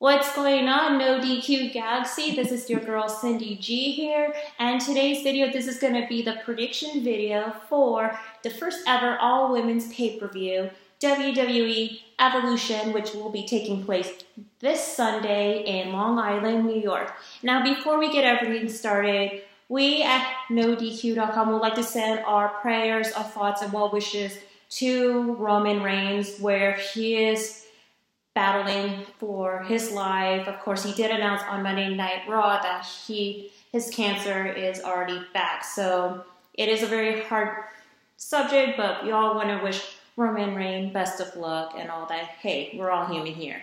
What's going on, No DQ Galaxy? This is your girl Cindy G here, and today's video, this is going to be the prediction video for the first ever all-women's pay-per-view, WWE Evolution, which will be taking place this Sunday in Long Island, New York. Now, before we get everything started, we at NoDQ.com would like to send our prayers, our thoughts, and well wishes to Roman Reigns, where he is battling for his life. Of course, he did announce on Monday Night Raw that his cancer is already back. So it is a very hard subject, but we all want to wish Roman Reigns best of luck and all that. Hey, we're all human here.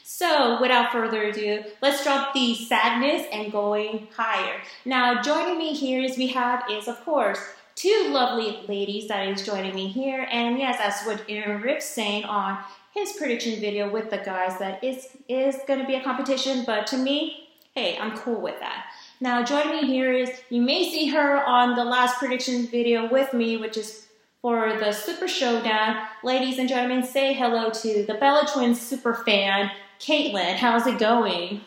So without further ado, let's drop the sadness and going higher. Now, joining me here is of course, two lovely ladies that is joining me here. And yes, that's what Aaron Ripp's saying on his prediction video with the guys, that is going to be a competition, but to me, hey, I'm cool with that. Now, joining me here is, you may see her on the last prediction video with me, which is for the Super Showdown. Ladies and gentlemen, say hello to the Bella Twins super fan, Caitlin. How's it going?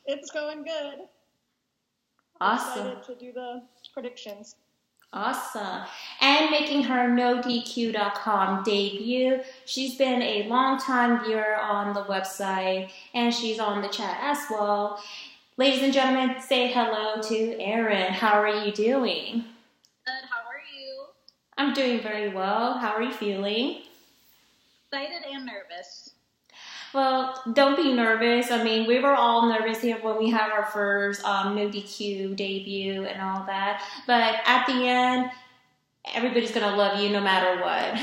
It's going good. Awesome. I'm excited to do the predictions. Awesome. And making her NoDQ.com debut, she's been a long-time viewer on the website, and she's on the chat as well. Ladies and gentlemen, say hello to Erin. How are you doing? Good. How are you? I'm doing very well. How are you feeling? Excited and nervous. Well, don't be nervous. I mean, we were all nervous here when we had our first No DQ debut and all that. But at the end, everybody's going to love you no matter what.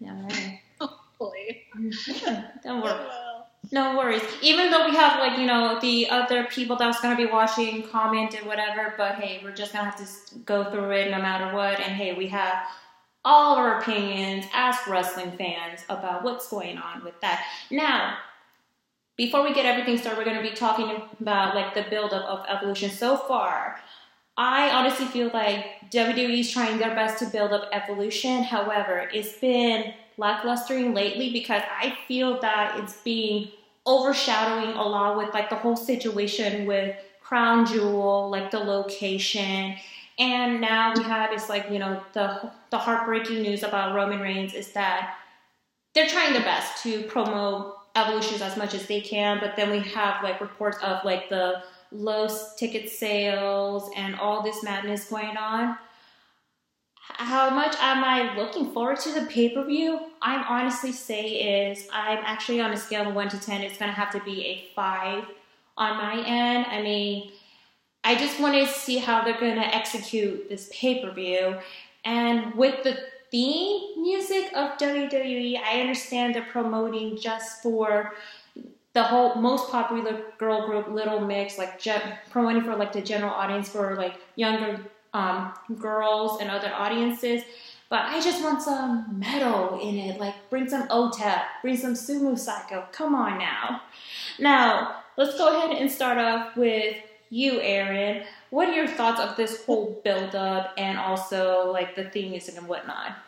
Yeah, right. Hopefully. Don't worry. No worries. Even though we have, like, you know, the other people that's going to be watching, comment and whatever. But, hey, we're just going to have to go through it no matter what. And, hey, we have all our opinions as wrestling fans about what's going on with that. Now, before we get everything started, we're going to be talking about like the build-up of Evolution. So far, I honestly feel like WWE is trying their best to build up Evolution. However, it's been lacklustering lately because I feel that it's being overshadowing a lot with like the whole situation with Crown Jewel, like the location. And now we have, it's like, you know, the heartbreaking news about Roman Reigns is that they're trying their best to promote Evolutions as much as they can, but then we have like reports of like the low ticket sales and all this madness going on. How much am I looking forward to the pay-per-view? I'm honestly say is, I'm actually on a scale of 1 to 10, it's going to have to be a 5 on my end. I mean, I just wanted to see how they're going to execute this pay-per-view. And with the theme music of WWE, I understand they're promoting just for the whole most popular girl group, Little Mix, like promoting for like the general audience, for like younger girls and other audiences. But I just want some metal in it, like bring some OTEP, bring some Sumo Psycho. Come on now. Now, let's go ahead and start off with you, Erin. What are your thoughts of this whole build-up and also like the theme music and whatnot?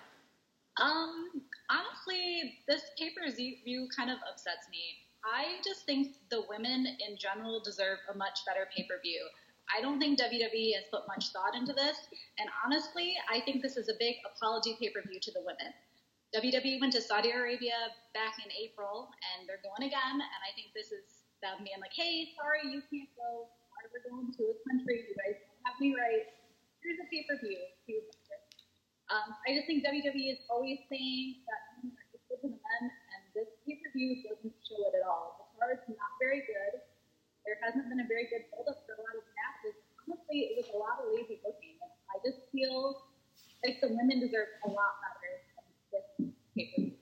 Honestly, this pay-per-view kind of upsets me. I just think the women in general deserve a much better pay-per-view. I don't think WWE has put much thought into this, and honestly, I think this is a big apology pay-per-view to the women. WWE went to Saudi Arabia back in April, and they're going again, and I think this is them being like, hey, sorry, you can't go. We're going to a country, you guys don't have me right. Here's a pay-per-view. I just think WWE is always saying that women are equal to the men, and this pay-per-view doesn't show it at all. The card's not very good. There hasn't been a very good build-up for a lot of matches. Honestly, it was a lot of lazy booking. I just feel like the women deserve a lot better than this pay-per-view.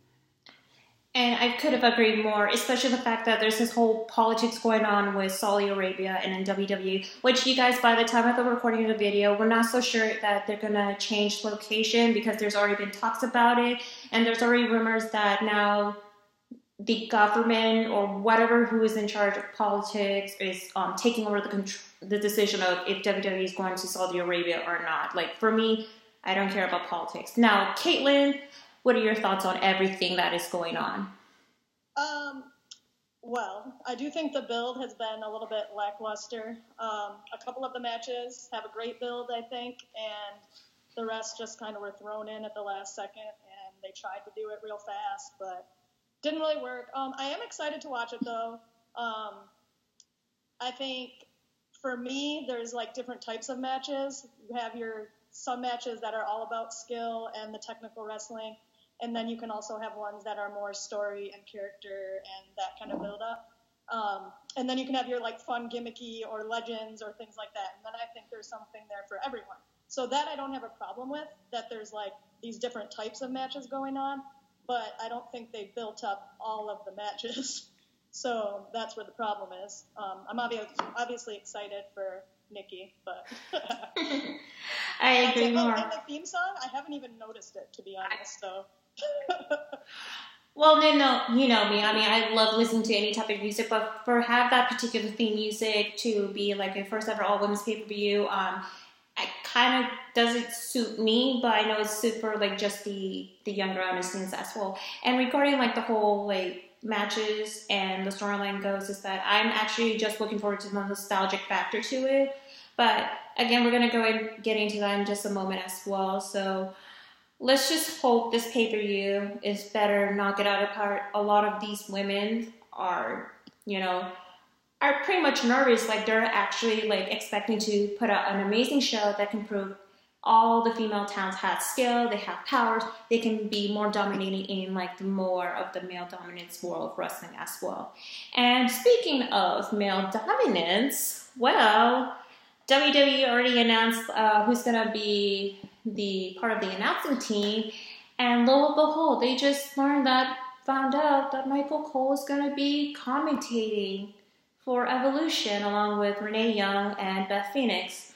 And I could have agreed more, especially the fact that there's this whole politics going on with Saudi Arabia and in WWE, which you guys, by the time of the recording of the video, we're not so sure that they're going to change location because there's already been talks about it. And there's already rumors that now the government or whatever who is in charge of politics is taking over the decision of if WWE is going to Saudi Arabia or not. Like, for me, I don't care about politics. Now, Caitlin, what are your thoughts on everything that is going on? Well, I do think the build has been a little bit lackluster. A couple of the matches have a great build, I think, and the rest just kind of were thrown in at the last second, and they tried to do it real fast, but didn't really work. I am excited to watch it, though. I think, for me, there's, like, different types of matches. You have some matches that are all about skill and the technical wrestling, and then you can also have ones that are more story and character and that kind of build-up. And then you can have your, like, fun gimmicky or legends or things like that. And then I think there's something there for everyone. So that I don't have a problem with, that there's, like, these different types of matches going on. But I don't think they built up all of the matches. So that's where the problem is. I'm obviously excited for Nikki, but... I agree more. And the theme song, I haven't even noticed it, to be honest, so... Well, no, you know me. I mean, I love listening to any type of music, but for have that particular theme music to be like a first ever all women's pay-per-view, it kind of doesn't suit me, but I know it's super like just the younger audience as well. And regarding like the whole like matches and the storyline goes, is that I'm actually just looking forward to the nostalgic factor to it. But again, we're gonna go and get into that in just a moment as well. So. Let's just hope this pay-per-view is better, knock it out of the park. A lot of these women are pretty much nervous. Like, they're actually, like, expecting to put out an amazing show that can prove all the female talents have skill, they have powers, they can be more dominating in, like, the more of the male dominance world of wrestling as well. And speaking of male dominance, well, WWE already announced who's going to be the part of the announcing team, and lo and behold, they just found out that Michael Cole is going to be commentating for Evolution along with Mae Young and Beth Phoenix.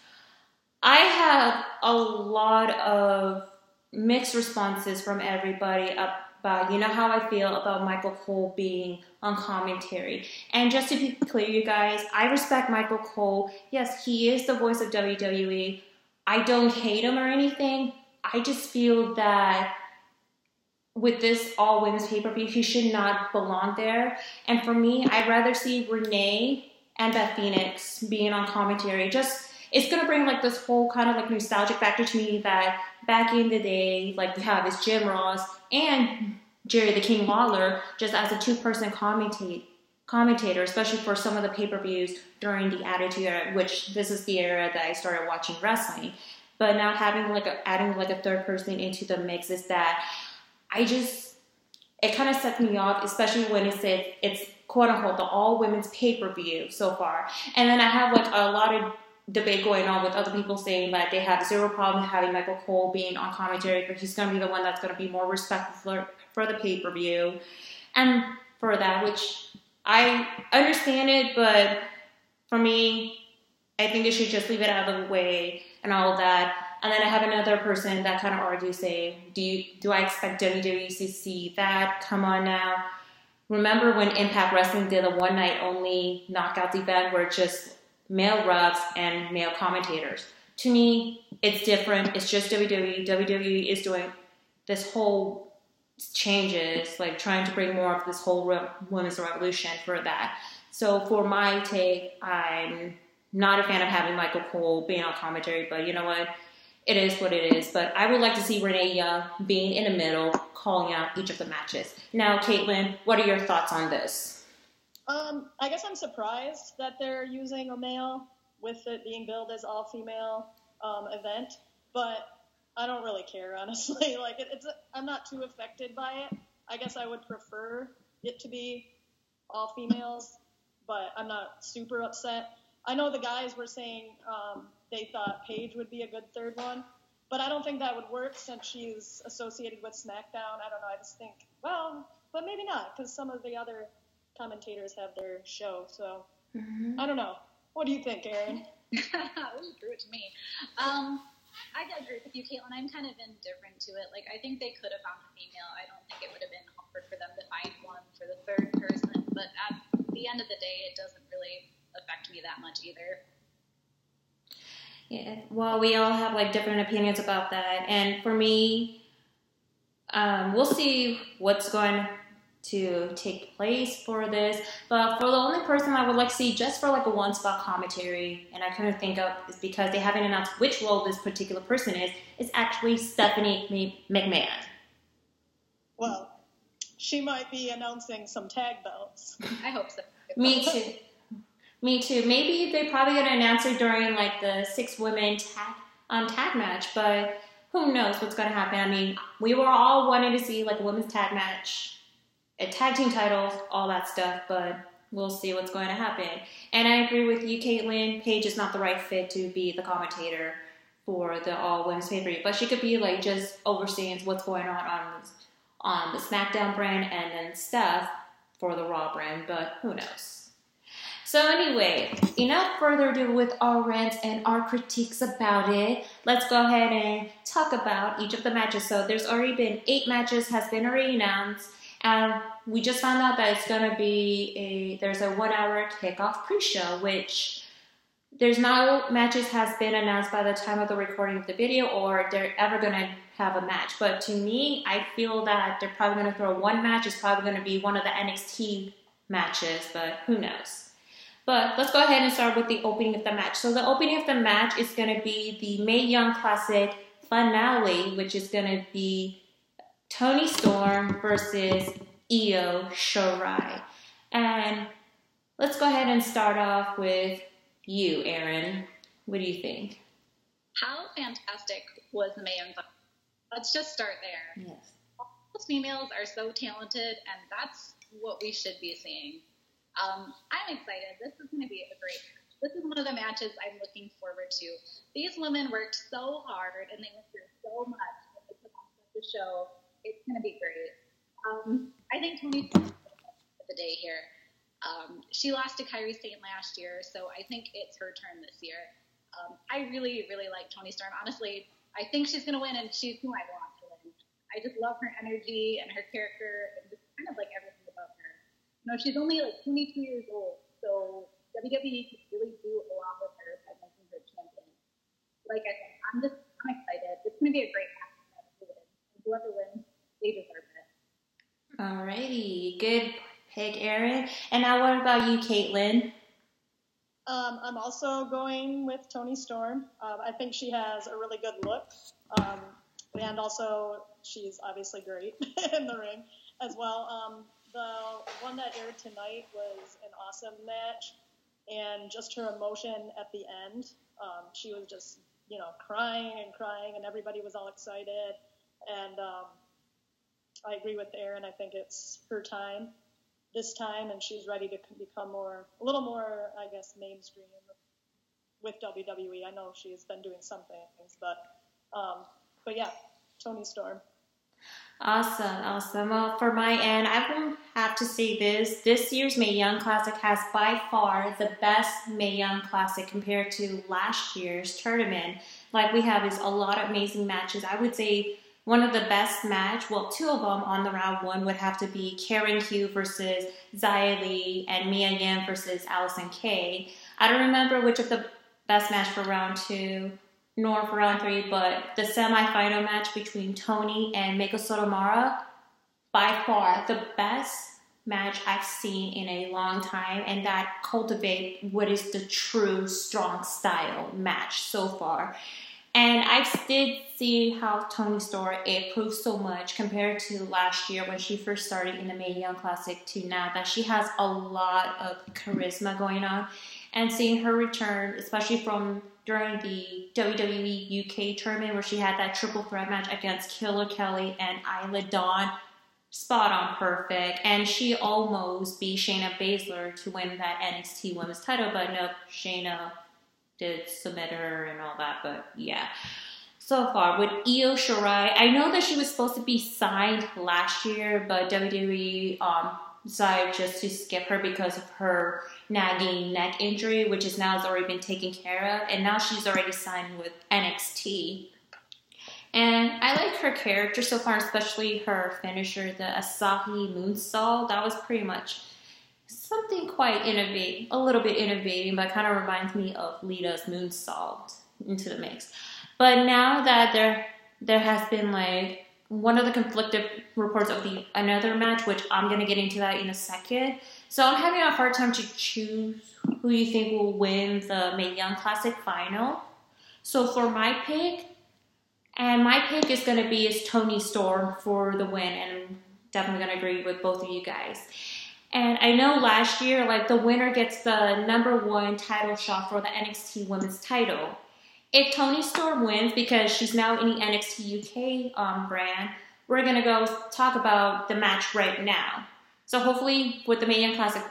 I have a lot of mixed responses from everybody about, how I feel about Michael Cole being on commentary. And just to be clear, you guys, I respect Michael Cole. Yes, he is the voice of WWE. I don't hate him or anything. I just feel that with this all women's pay-per-view, he should not belong there. And for me, I'd rather see Renee and Beth Phoenix being on commentary. It's going to bring like this whole kind of like nostalgic factor to me that back in the day, like we have is Jim Ross and Jerry the King Lawler just as a two-person commentator, especially for some of the pay-per-views during the Attitude Era, which this is the era that I started watching wrestling. But now adding a third person into the mix is that it kind of sets me off, especially when it's quote-unquote the all-women's pay-per-view so far. And then I have like a lot of debate going on with other people saying that they have zero problem having Michael Cole being on commentary, but he's going to be the one that's going to be more respectful for the pay-per-view. And for that, which I understand it, but for me, I think they should just leave it out of the way and all of that. And then I have another person that kind of argues, saying, do I expect WWE to see that? Come on now. Remember when Impact Wrestling did a one-night-only knockouts event where it's just male refs and male commentators? To me, it's different. It's just WWE. WWE is doing this whole changes, like trying to bring more of this whole women's revolution for that. So for my take, I'm not a fan of having Michael Cole being on commentary, but you know what? It is what it is. But I would like to see Renee Young being in the middle, calling out each of the matches. Now, Caitlin, what are your thoughts on this? I guess I'm surprised that they're using a male with it being billed as all-female event, but I don't really care, honestly. Like, I'm not too affected by it. I guess I would prefer it to be all females, but I'm not super upset. I know the guys were saying they thought Paige would be a good third one, but I don't think that would work since she's associated with SmackDown. I don't know. I just think, well, but maybe not, because some of the other commentators have their show. So I don't know. What do you think, Erin? Ooh, threw it to me. I agree with you, Caitlin. I'm kind of indifferent to it. Like, I think they could have found a female. I don't think it would have been hard for them to find one for the third person. But at the end of the day, it doesn't really affect me that much either. Yeah, well, we all have like different opinions about that. And for me, we'll see what's going to take place for this. But for the only person I would like to see just for like a one spot commentary, and I couldn't think of, is because they haven't announced which role this particular person is actually Stephanie McMahon. Well, she might be announcing some tag belts. I hope so. Me too. Me too. Maybe they're probably going to announce it during like the 6-women tag match, but who knows what's going to happen. I mean, we were all wanting to see like a women's tag match, a tag team titles, all that stuff, but we'll see what's going to happen. And I agree with you, Caitlin. Paige is not the right fit to be the commentator for the all women's pay-per-view, but she could be like just overseeing what's going on the SmackDown brand and then stuff for the Raw brand, but who knows. So anyway, enough further ado with our rants and our critiques about it. Let's go ahead and talk about each of the matches. So there's already been 8 matches has been already announced. And we just found out that it's going to be there's a 1-hour kickoff pre-show, which there's no matches has been announced by the time of the recording of the video or they're ever going to have a match. But to me, I feel that they're probably going to throw one match. It's probably going to be one of the NXT matches, but who knows. But let's go ahead and start with the opening of the match. So the opening of the match is going to be the Mae Young Classic finale, which is going to be Toni Storm versus Io Shirai. And let's go ahead and start off with you, Erin. What do you think? How fantastic was the Mae Young Classic? Let's just start there. Yes. All those females are so talented, and that's what we should be seeing. I'm excited. This is going to be a great match. This is one of the matches I'm looking forward to. These women worked so hard, and they went through so much when they put on such a show. It's going to be great. I think Toni Storm is the day here. She lost to Kairi Sane last year, so I think it's her turn this year. I really, really like Toni Storm. Honestly, I think she's going to win, and she's who I want to win. I just love her energy and her character and just kind of like everything about her. You know, she's only like 22 years old, so WWE could really do a lot with her by making her champion. Like I said, I'm excited. It's going to be a great match. And whoever wins, they deserve it. Alrighty, good pick, Erin. And now what about you, Caitlin? I'm also going with Toni Storm. I think she has a really good look. And also, she's obviously great in the ring as well. The one that aired tonight was an awesome match. And just her emotion at the end, she was just, crying, and everybody was all excited. And I agree with Erin. I think it's her time this time, and she's ready to become a little more, I guess, mainstream with WWE. I know she's been doing some things, but yeah, Toni Storm. Awesome. Well, for my end, I will have to say this year's Mae Young Classic has by far the best Mae Young Classic compared to last year's tournament. Like we have is a lot of amazing matches. I would say one of the best match, well, 2 of them on the round 1 would have to be Karen Q versus Xia Li and Mia Yim versus Allison Kay. I don't remember which of the best match for round 2 nor for round 3, but the semifinal match between Toni and Meiko Satomura, by far the best match I've seen in a long time, and that cultivate what is the true strong style match so far. And I did see how Toni Storm improved so much compared to last year when she first started in the Mae Young Classic to now, that she has a lot of charisma going on. And seeing her return, especially from during the WWE UK tournament where she had that triple threat match against Killer Kelly and Isla Dawn, spot on perfect. And she almost beat Shayna Baszler to win that NXT Women's title, but no, Shayna did submit her and all that, but yeah. So far, with Io Shirai, I know that she was supposed to be signed last year, but WWE decided just to skip her because of her nagging neck injury, which is now has already been taken care of, and now she's already signed with NXT. And I like her character so far, especially her finisher, the Asahi Moonsault. That was pretty much something quite innovative, a little bit innovating, but kind of reminds me of Lita's Moonsault into the mix. But now that there has been like one of the conflicted reports of the another match, which I'm going to get into that in a second. So I'm having a hard time to choose who you think will win the Mae Young Classic final. So for my pick, and my pick is going to be is Toni Storm for the win, and I'm definitely going to agree with both of you guys. And I know last year, like, the winner gets the #1 title shot for the NXT Women's title. If Toni Storm wins, because she's now in the NXT UK brand, we're going to go talk about the match right now. So hopefully with the Mae Young Classic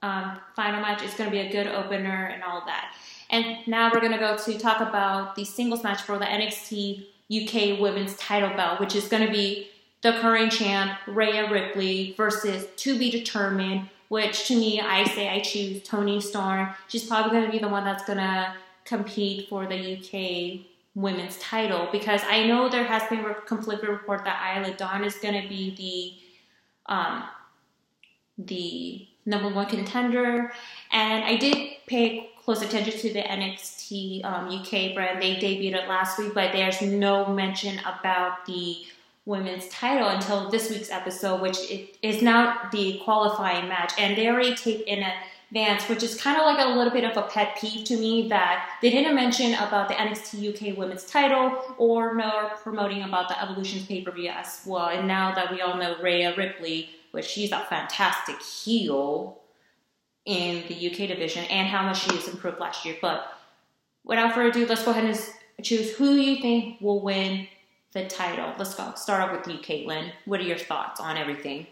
final match, it's going to be a good opener and all that. And now we're going to go to talk about the singles match for the NXT UK Women's title belt, which is going to be the current champ, Rhea Ripley, versus to be determined, which to me, I say I choose Toni Storm. She's probably going to be the one that's going to compete for the UK Women's title, because I know there has been a conflicted report that Isla Dawn is going to be the #1 contender, and I did pay close attention to the NXT UK brand. They debuted it last week, but there's no mention about the women's title until this week's episode, which is now the qualifying match, and they already taped in advance, which is kind of like a little bit of a pet peeve to me that they didn't mention about the NXT UK women's title or nor promoting about the Evolution pay-per-view as well. And now that we all know Rhea Ripley, which she's a fantastic heel in the UK division, and how much she has improved last year. But without further ado, let's go ahead and choose who you think will win the title. Let's go. Start off with you, Caitlin. What are your thoughts on everything?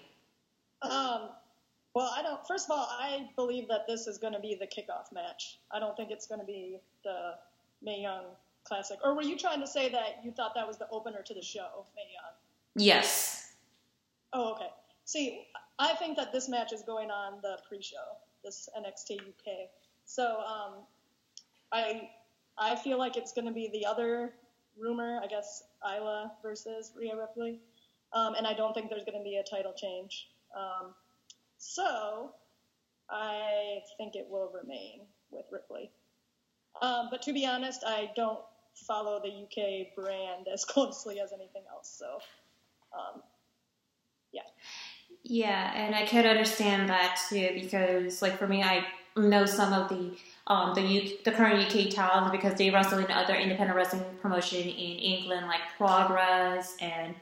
Well, first of all, I believe that this is going to be the kickoff match. I don't think it's going to be the Mae Young Classic. Or were you trying to say that you thought that was the opener to the show, Mae Young? Yes. Oh, okay. See, I think that this match is going on the pre-show, this NXT UK. So, I feel like it's going to be the other rumor, I guess, Isla versus Rhea Ripley. And I don't think there's going to be a title change. So, I think it will remain with Ripley. But to be honest, I don't follow the UK brand as closely as anything else. So, yeah. Yeah, and I could understand that too, because, like, for me, I know some of the current UK talent because they wrestle in other independent wrestling promotion in England, like Progress and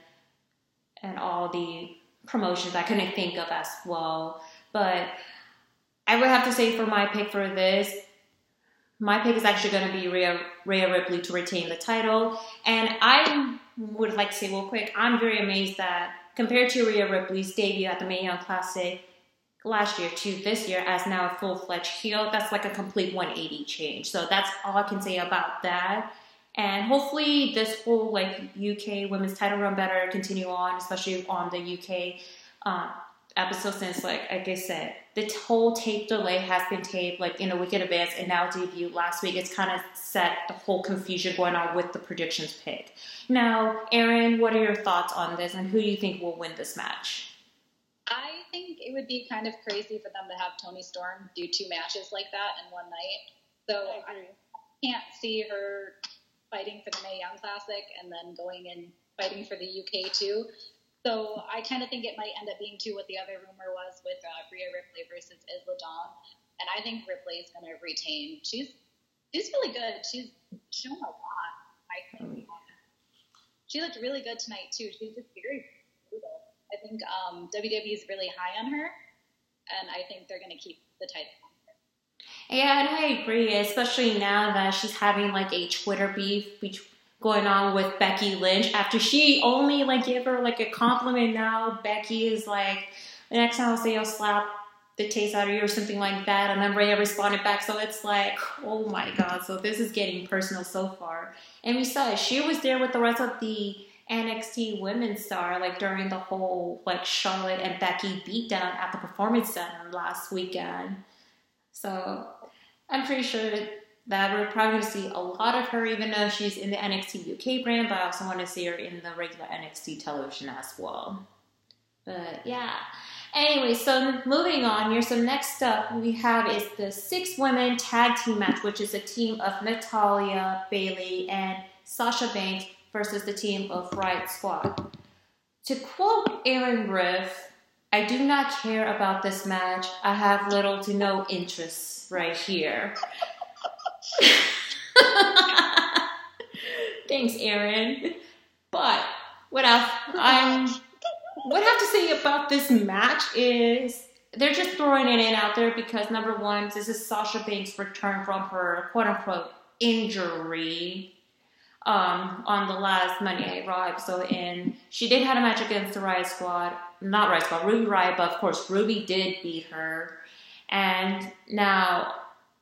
all the promotions I couldn't think of as well. But I would have to say for my pick for this, my pick is actually going to be Rhea Ripley to retain the title. And I would like to say real quick, I'm very amazed that compared to Rhea Ripley's debut at the Mae Young Classic last year to this year as now a full-fledged heel, that's like a complete 180 change. So that's all I can say about that. And hopefully this whole like UK women's title run better continue on, especially on the UK episode, since like I said, the whole tape delay has been taped like in a week in advance and now debuted last week. It's kind of set the whole confusion going on with the predictions pick. Now, Erin, what are your thoughts on this and who do you think will win this match? I think it would be kind of crazy for them to have Toni Storm do 2 matches like that in one night. So I can't see her fighting for the Mae Young Classic and then going and fighting for the UK too. So I kind of think it might end up being what the other rumor was with Rhea Ripley versus Isla Dawn. And I think Ripley is going to retain. She's really good. She's shown a lot, I think. She looked really good tonight too. She's just very brutal. I think WWE is really high on her, and I think they're going to keep the title on her. Yeah, and I agree, especially now that she's having like a Twitter beef going on with Becky Lynch after she only like gave her like a compliment. Now Becky is like, the next time I'll say I'll slap the taste out of you or something like that, and then Rhea responded back. So it's like, oh my god, so this is getting personal so far. And we saw it. She was there with the rest of the NXT women's star, like during the whole like Charlotte and Becky beatdown at the Performance Center last weekend. So I'm pretty sure that we're probably going to see a lot of her, even though she's in the NXT UK brand, but I also want to see her in the regular NXT television as well. But yeah. Anyway, so moving on here. So next up we have is the 6-women tag team match, which is a team of Natalya, Bayley, and Sasha Banks versus the team of Riot Squad. To quote Aaron Griff, I do not care about this match. I have little to no interest right here. Thanks, Aaron. But what I have to say about this match is they're just throwing it in out there because, number one, this is Sasha Banks' return from her quote-unquote injury on the last Monday Night Raw episode, and she did have a match against the Riot Squad. Not Riot Squad, Ruby Riot, but of course Ruby did beat her. And now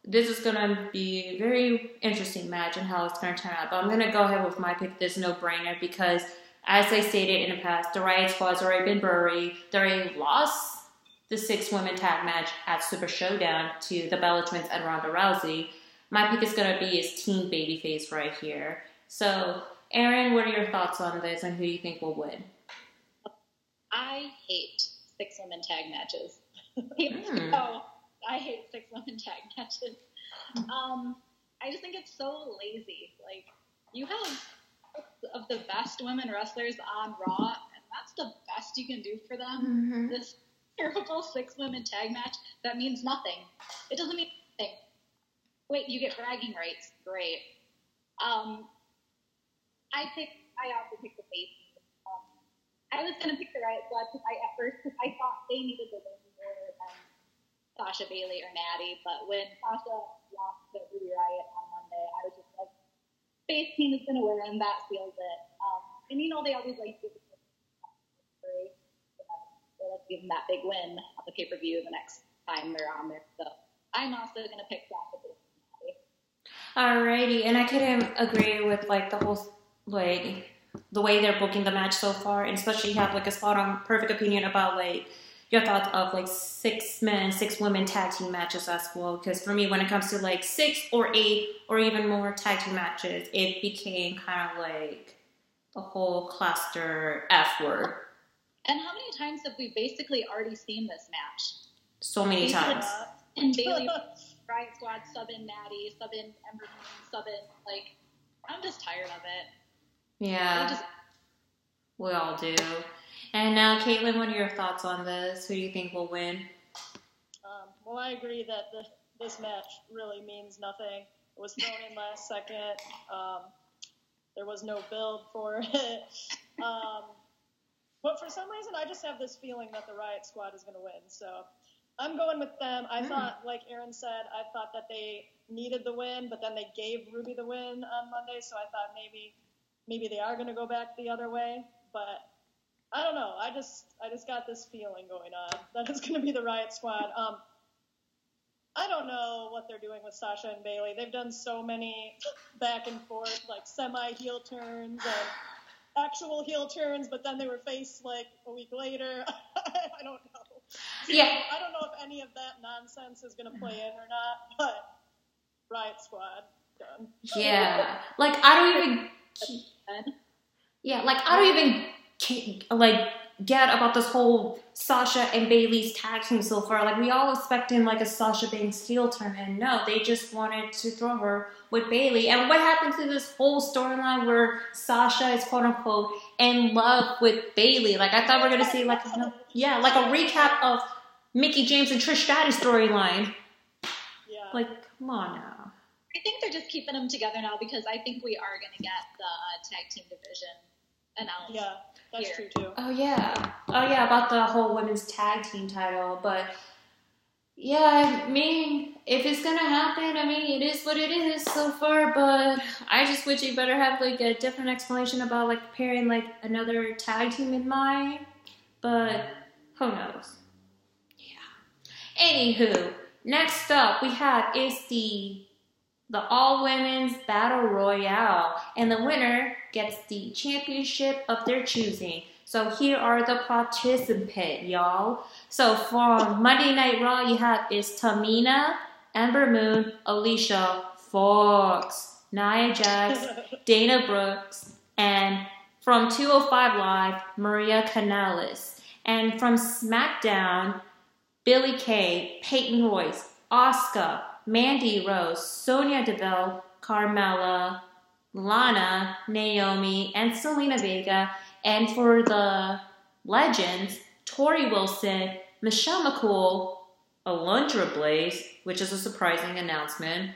this is going to be a very interesting match and how it's going to turn out. But I'm going to go ahead with my pick. This no-brainer because, as I stated in the past, the Riot Squad's already been buried. They already lost the 6-women tag match at Super Showdown to the Bella Twins and Ronda Rousey. My pick is going to be is Team Babyface right here. So, Aaron, what are your thoughts on this and who do you think will win? I hate 6-women tag matches. No, I hate 6-women tag matches. I just think it's so lazy. Like, you have of the best women wrestlers on Raw, and that's the best you can do for them. Mm-hmm. This terrible 6-women tag match that means nothing. It doesn't mean anything. Wait, you get bragging rights. Great. I also picked the face. I was going to pick the Riot Squad because I thought they needed the win more than Sasha, Bayley, or Natty. But when Sasha lost the Ruby Riot on Monday, I was just like, face team is going to win. That seals it. And they always like give it to so let's give them that big win on the pay-per-view the next time they're on there. So I'm also going to pick Sasha, Bayley, and Natty. Alrighty, and I couldn't agree with the whole the way they're booking the match so far, and especially you have a spot on perfect opinion about your thoughts of 6-men, 6-women tag team matches as well. Because for me, when it comes to 6 or 8 or even more tag team matches, it became kind of the whole cluster F word. And how many times have we basically already seen this match? So many times. And Bayley, Riot Squad, sub-in Natty, sub-in Ember Moon, sub-in, I'm just tired of it. Yeah, we all do. And now, Caitlin, what are your thoughts on this? Who do you think will win? Well, I agree that this match really means nothing. It was thrown in last second. There was no build for it. But for some reason, I just have this feeling that the Riot Squad is going to win. So I'm going with them. I thought, like Aaron said, I thought that they needed the win, but then they gave Ruby the win on Monday. So I thought maybe they are going to go back the other way, but I don't know. I just got this feeling going on that it's going to be the Riot Squad. I don't know what they're doing with Sasha and Bayley. They've done so many back and forth, semi-heel turns and actual heel turns, but then they were faced a week later. I don't know. Yeah. I don't know if any of that nonsense is going to play in or not, but Riot Squad, done. Yeah. I don't even... Yeah, I don't even get about this whole Sasha and Bayley's tag team so far. We all expecting a Sasha Banks heel turn, and no, they just wanted to throw her with Bayley. And what happened to this whole storyline where Sasha is quote unquote in love with Bayley? I thought we were gonna see a recap of Mickie James and Trish Stratus storyline. Yeah. Come on now. I think they're just keeping them together now because I think we are going to get the tag team division announced. Yeah, that's true too. Oh yeah, about the whole women's tag team title. But yeah, if it's gonna happen, it is what it is so far. But I just wish you better have a different explanation about pairing another tag team in mind. But who knows? Yeah. Anywho, next up we have is the all-women's battle royale, and the winner gets the championship of their choosing. So here are the participants, y'all. So from Monday Night Raw, you have is Tamina, Ember Moon, Alicia Fox, Nia Jax, Dana Brooks, and from 205 Live, Maria Kanellis. And from SmackDown, Billie Kay, Peyton Royce, Asuka, Mandy Rose, Sonya Deville, Carmella, Lana, Naomi, and Selena Vega. And for the legends, Tori Wilson, Michelle McCool, Alundra Blaze, which is a surprising announcement,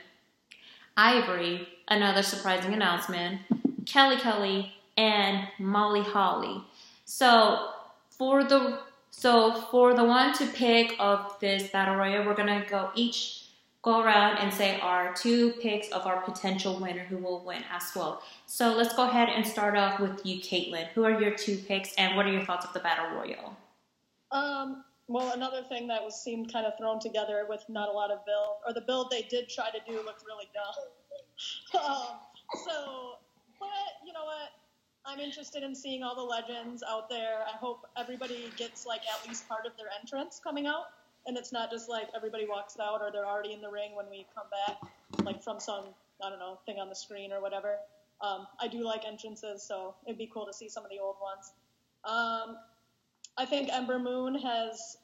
Ivory, another surprising announcement, Kelly, and Molly Holly. So for the one to pick of this battle royal, we're gonna go around and say our 2 picks of our potential winner who will win as well. So let's go ahead and start off with you, Caitlin. Who are your 2 picks, and what are your thoughts of the battle royal? Well, another thing that seemed kind of thrown together with not a lot of build, or the build they did try to do looked really dumb. But you know what? I'm interested in seeing all the legends out there. I hope everybody gets like at least part of their entrance coming out, and it's not just like everybody walks out or they're already in the ring when we come back, like from some, I don't know, thing on the screen or whatever. I do like entrances, so it'd be cool to see some of the old ones. I think Ember Moon has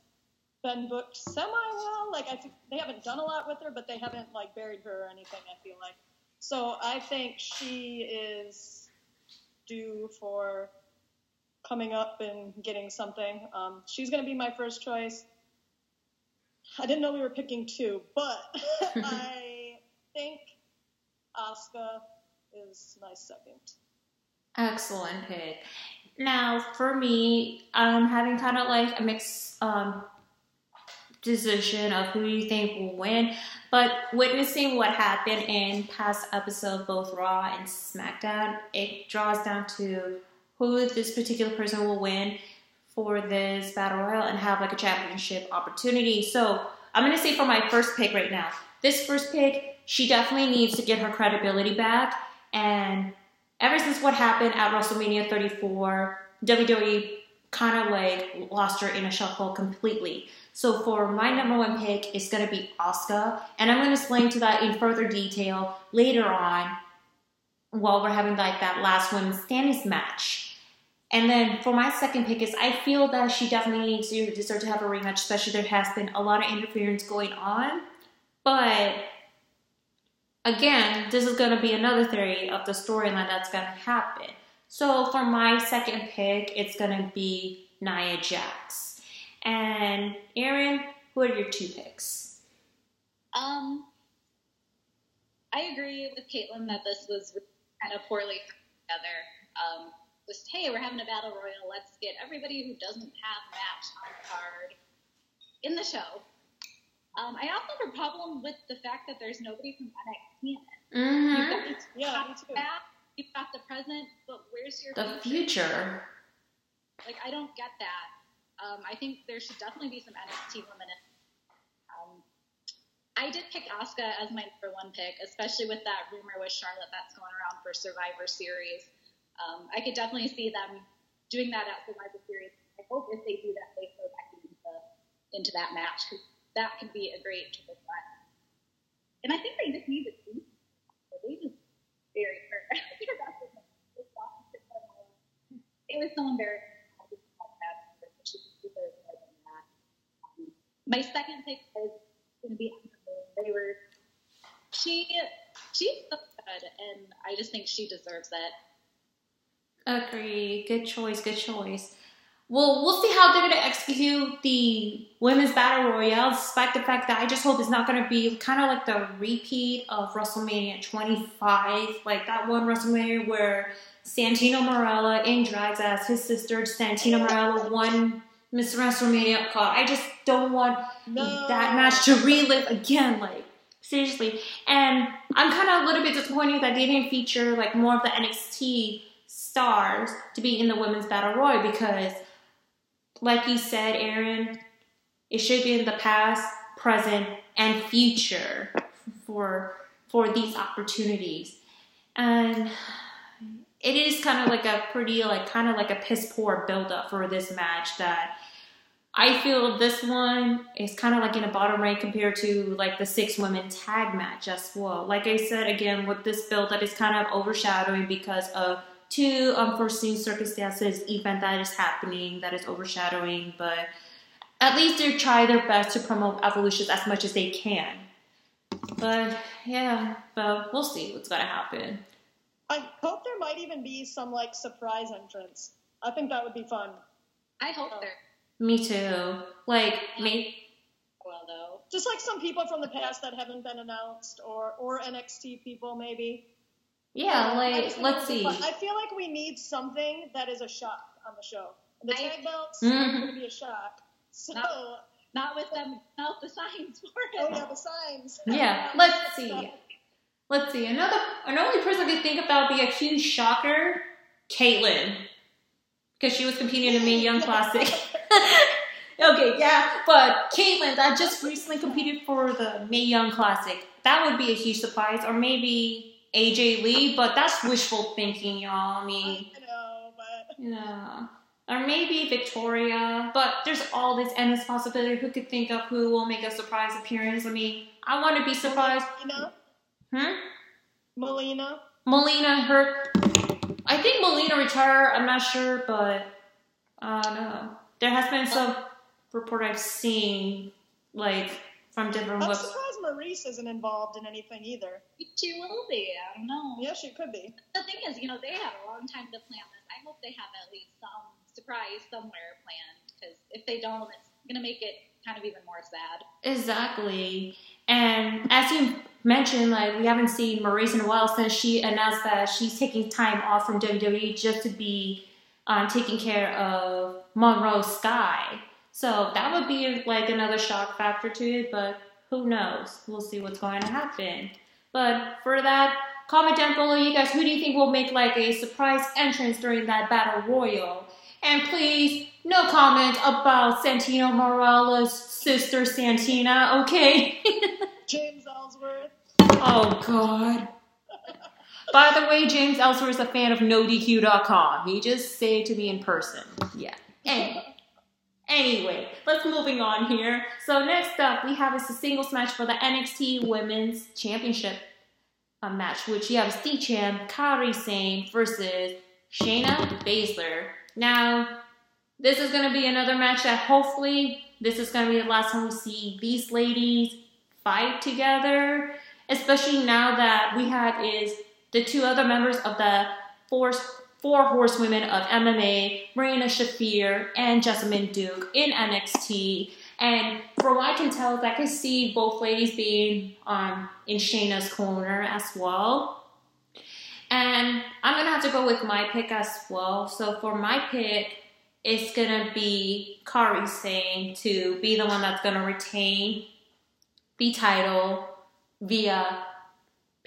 been booked semi-well. Like, I think they haven't done a lot with her, but they haven't, like, buried her or anything, I feel like. So I think she is due for coming up and getting something. She's going to be my first choice. I didn't know we were picking 2, but I think Asuka is my second. Excellent pick. Now, for me, I'm having kind of like a mixed decision of who you think will win. But witnessing what happened in past episodes, both Raw and SmackDown, it draws down to who this particular person will win for this Battle Royal and have like a championship opportunity. So I'm going to say for my first pick right now, this first pick, she definitely needs to get her credibility back. And ever since what happened at WrestleMania 34, WWE kind of like lost her in a shuffle completely. So for my number 1 pick, it's going to be Asuka. And I'm going to explain to that in further detail later on while we're having like that last women's standings match. And then for my second pick is I feel that she definitely deserves to have a rematch, especially there has been a lot of interference going on. But again, this is going to be another theory of the storyline that's going to happen. So for my second pick, it's going to be Nia Jax. And Erin, who are your 2 picks? I agree with Caitlin that this was kind of poorly put together. Just, hey, we're having a battle royal. Let's get everybody who doesn't have a match on the card in the show. I also have a problem with the fact that there's nobody from NXT in it. Mm-hmm. Me too. You've got the present, but where's your future? Like, I don't get that. I think there should definitely be some NXT women in it. I did pick Asuka as my number 1 pick, especially with that rumor with Charlotte that's going around for Survivor Series. I could definitely see them doing that at Survivor Series. I hope if they do that, they throw back into that match, because that could be a great triple threat. And I think they just need to do it. They just very hurt. It was so embarrassing. My second pick is going to be Ember Moon. She's so good, and I just think she deserves it. Agree. Good choice. Well, we'll see how they're going to execute the Women's Battle Royale, despite the fact that I just hope it's not going to be kind of like the repeat of WrestleMania 25, like that one WrestleMania where Santino Marella in drags as his sister Santino Marella won Miss WrestleMania. God, I just don't want that match to relive again, like, seriously. And I'm kind of a little bit disappointed that they didn't feature like more of the NXT stars to be in the Women's Battle Royal, because like you said, Erin, it should be in the past, present, and future for these opportunities. And it is kind of like a pretty, like, kind of like a piss poor build-up for this match that I feel this one is kind of like in a bottom rank compared to like the 6-women tag match as well. Like I said, again, with this build-up is kind of overshadowing because of 2 unforeseen circumstances, event that is happening that is overshadowing, but at least they try their best to promote Evolution as much as they can. But yeah, but we'll see what's gonna happen. I hope there might even be some like surprise entrance. I think that would be fun. I hope they're. Me too. Like, Well, though. Just like some people from the past that haven't been announced, or NXT people maybe. Yeah, like, let's see. I feel like we need something that is a shock on the show. The tag belts are going to be a shock. So not with them, not the signs for it. Oh yeah, the signs. Yeah, let's see. Let's see. Another only person I could think about would be a huge shocker, Caitlyn, because she was competing in the Mae Young Classic. Okay, yeah, but Caitlyn that just recently competed for the Mae Young Classic. That would be a huge surprise, or maybe AJ Lee, but that's wishful thinking, y'all. I mean, I know, but yeah. Or maybe Victoria, but there's all this endless possibility. Who could think of who will make a surprise appearance? I mean, I want to be surprised. Melina? Melina, I think Melina retired. I'm not sure, but I don't know. There has been some report I've seen, like, from different I'm websites. surprised Maurice isn't involved in anything either. She will be. I don't know. Yeah, she could be. The thing is, they had a long time to plan this. I hope they have at least some surprise somewhere planned, because if they don't, it's going to make it kind of even more sad. Exactly. And as you mentioned, like, we haven't seen Maurice in a while since she announced that she's taking time off from WWE just to be taking care of Monroe Sky. So that would be like another shock factor to it, but who knows? We'll see what's going to happen. But for that, comment down below, you guys, who do you think will make like a surprise entrance during that battle royal? And please, no comment about Santino Morella's sister Santina, okay? James Ellsworth. Oh, God. By the way, James Ellsworth is a fan of NoDQ.com. He just said it to me in person. Yeah. Anyway, let's moving on here. So next up, we have a singles match for the NXT Women's Championship match, which you have Steve Champ, Kairi Sane versus Shayna Baszler. Now, this is going to be another match that hopefully this is going to be the last time we see these ladies fight together, especially now that we have is the two other members of the four horsewomen of MMA, Marina Shafir and Jessamyn Duke in NXT. And from what I can tell, I can see both ladies being in Shayna's corner as well. And I'm going to have to go with my pick as well. So for my pick, it's going to be Kairi Sane to be the one that's going to retain the title via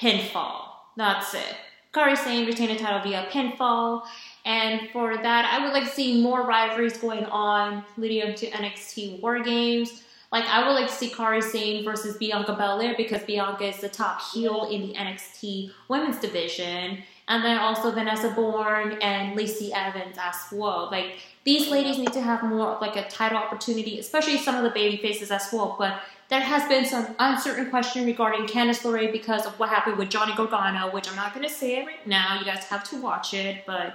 pinfall. That's it. Kairi Sane retain the title via pinfall. And for that, I would like to see more rivalries going on leading up to NXT War Games. Like, I would like to see Kairi Sane versus Bianca Belair because Bianca is the top heel in the NXT Women's Division. And then also Vanessa Bourne and Lacey Evans as well. Like, these ladies need to have more of like a title opportunity, especially some of the baby faces as well. But there has been some uncertain question regarding Candice LeRae because of what happened with Johnny Gargano, which I'm not going to say it right now. You guys have to watch it, but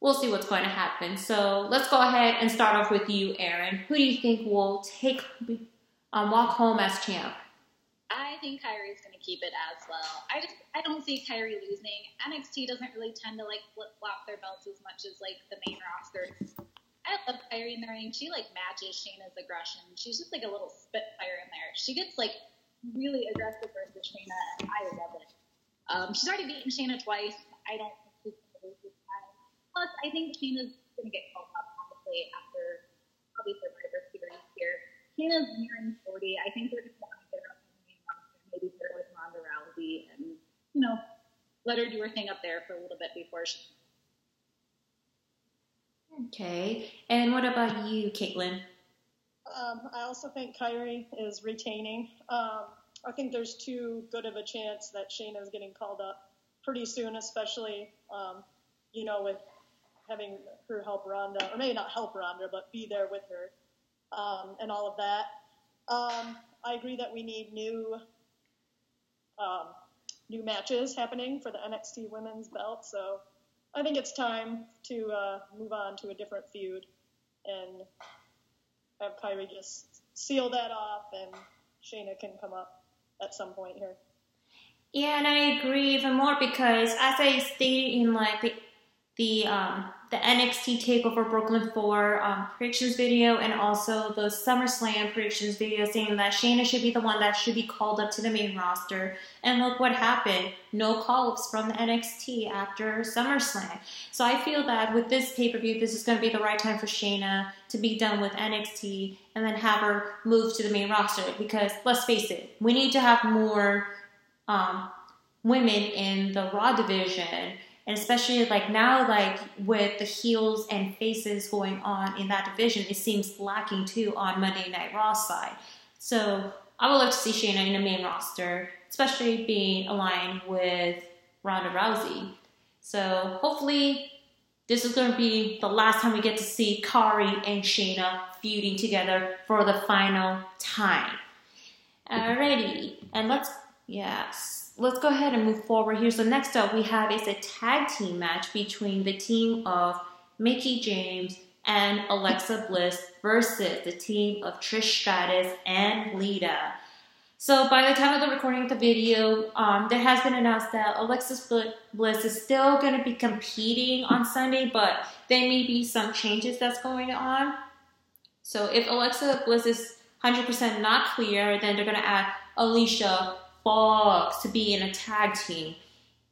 we'll see what's going to happen. So let's go ahead and start off with you, Erin. Who do you think will walk home as champ? I think Kairi's going to keep it as well. I don't see Kairi losing. NXT doesn't really tend to like flip-flop their belts as much as like the main roster. I love Kairi in the ring. She like matches Shayna's aggression. She's just like a little spitfire in there. She gets like really aggressive versus Shayna, and I love it. She's already beaten Shayna twice. I don't think she's going to lose this time. Plus, I think Shayna's going to get called up, honestly, after probably Survivor Series here. Shayna's nearing 40. I think they're just want to get her up in the main roster, maybe put her with Ronda Rousey, and, let her do her thing up there for a little bit before she... Okay. And what about you, Caitlin? I also think Kairi is retaining. I think there's too good of a chance that Shayna's getting called up pretty soon, especially, with having her help Ronda, or maybe not help Ronda, but be there with her, and all of that. I agree that we need new matches happening for the NXT Women's Belt, so I think it's time to move on to a different feud and have Kairi just seal that off, and Shayna can come up at some point here. Yeah, and I agree even more because, as I stated in like the NXT Takeover Brooklyn 4 predictions video, and also the SummerSlam predictions video, saying that Shayna should be the one that should be called up to the main roster. And look what happened. No call-ups from the NXT after SummerSlam. So I feel that with this pay-per-view, this is going to be the right time for Shayna to be done with NXT and then have her move to the main roster. Because let's face it, we need to have more women in the Raw division. And especially like now, like with the heels and faces going on in that division, it seems lacking too on Monday Night Raw side. So I would love to see Shayna in the main roster, especially being aligned with Ronda Rousey. So hopefully this is going to be the last time we get to see Kari and Shayna feuding together for the final time. Alrighty, and let's go ahead and move forward here. So next up we have is a tag team match between the team of Mickie James and Alexa Bliss versus the team of Trish Stratus and Lita. So by the time of the recording of the video, there has been announced that Alexa Bliss is still going to be competing on Sunday, but there may be some changes that's going on. So if Alexa Bliss is 100% not clear, then they're going to add Alicia Fox to be in a tag team,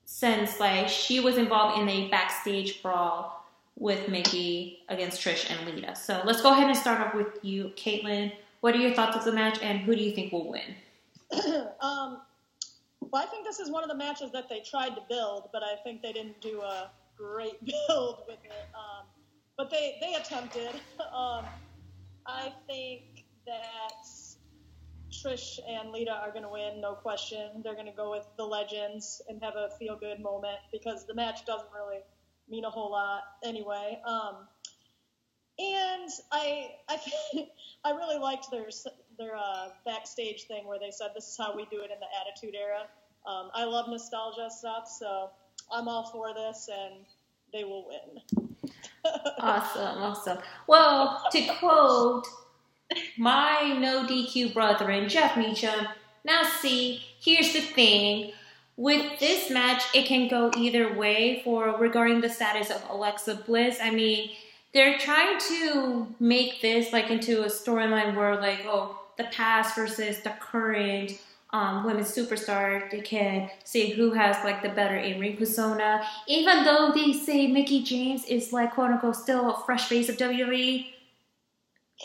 since like she was involved in a backstage brawl with Mickie against Trish and Lita. So let's go ahead and start off with you, Caitlin. What are your thoughts of the match, and who do you think will win? Well, I think this is one of the matches that they tried to build, but I think they didn't do a great build with it. But they attempted. I think that Trish and Lita are going to win, no question. They're going to go with the legends and have a feel-good moment because the match doesn't really mean a whole lot anyway. And I really liked their backstage thing where they said this is how we do it in the Attitude Era. I love nostalgia stuff, so I'm all for this, and they will win. Awesome. Well, to quote my no DQ brethren, Jeff Meacham, now see, here's the thing. With this match, it can go either way regarding the status of Alexa Bliss. I mean, they're trying to make this like into a storyline where like, the past versus the current women's superstar. They can say who has like the better in-ring persona. Even though they say Mickie James is like quote unquote still a fresh face of WWE,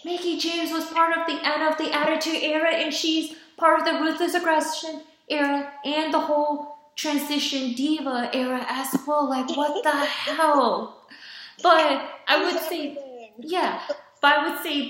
Mickie James was part of the end of the Attitude Era, and she's part of the Ruthless Aggression Era and the whole Transition Diva Era as well. Like, what the hell? But I would say,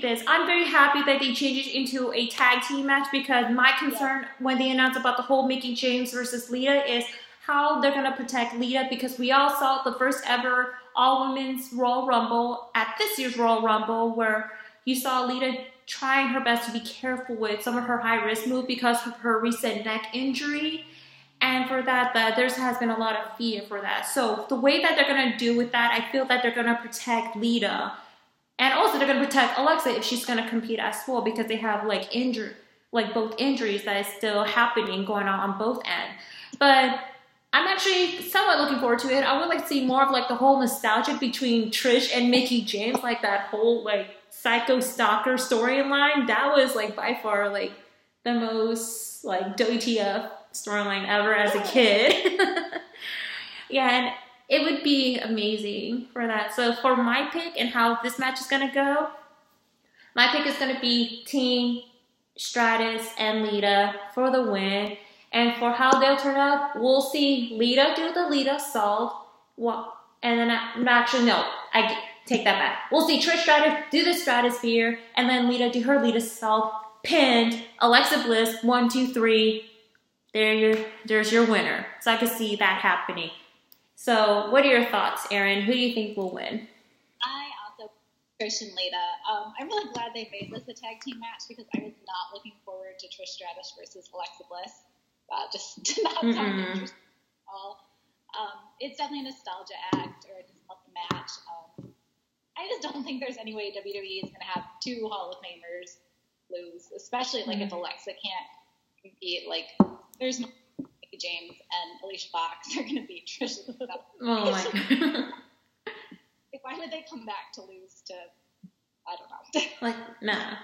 this. I'm very happy that they changed it into a tag team match, because my concern when they announced about the whole Mickie James versus Lita is how they're going to protect Lita, because we all saw the first ever all-women's Royal Rumble at this year's Royal Rumble, where you saw Lita trying her best to be careful with some of her high-risk moves because of her recent neck injury. And for that, there has been a lot of fear for that. So the way that they're going to do with that, I feel that they're going to protect Lita. And also they're going to protect Alexa if she's going to compete as well, because they have both injuries that is still happening, going on both ends. But I'm actually somewhat looking forward to it. I would like to see more of like the whole nostalgia between Trish and Mickie James, like that whole like Psycho Stalker storyline. That was like by far like the most like WTF storyline ever as a kid. And it would be amazing for that. So for my pick and how this match is gonna go, my pick is gonna be Team Stratus and Lita for the win. And for how they'll turn out, we'll see Lita do the Lita salt. And then I take that back. We'll see Trish Stratus do the Stratosphere, and then Lita do her Lita salt, pinned, Alexa Bliss, 1, 2, 3. There's your winner. So I could see that happening. So what are your thoughts, Erin? Who do you think will win? I also Trish and Lita. I'm really glad they made this a tag team match, because I was not looking forward to Trish Stratus versus Alexa Bliss. Just did not sound interesting at all. It's definitely a nostalgia act, or I just love the match. I just don't think there's any way WWE is going to have two Hall of Famers lose, especially like if Alexa can't compete. Like, there's no Mickie James and Alicia Fox are going to beat Trish. Oh my god. why would they come back to lose to, I don't know. Like, nah.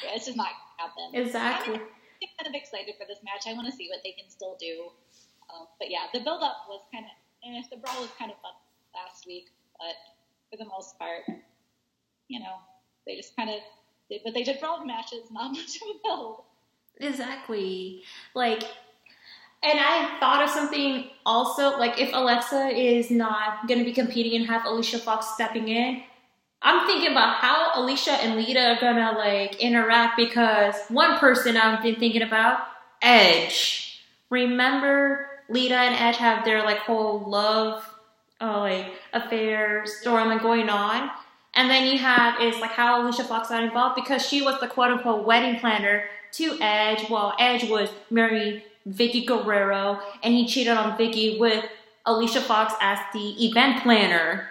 Yeah, it's just not going to happen. Exactly. I'm kind of excited for this match. I want to see what they can still do. But yeah, the build-up was kind of, the brawl was kind of fun last week, but for the most part, you know, they just kind of did what they did for all the matches, not much of a build. Exactly. Like, and I thought of something also, like if Alexa is not going to be competing and have Alicia Fox stepping in, I'm thinking about how Alicia and Lita are going to like interact, because one person I've been thinking about, Edge. Remember Lita and Edge have their like whole love like affair storyline going on, and then you have is like how Alicia Fox got involved because she was the quote unquote wedding planner to Edge, while Edge was married Vicky Guerrero, and he cheated on Vicky with Alicia Fox as the event planner.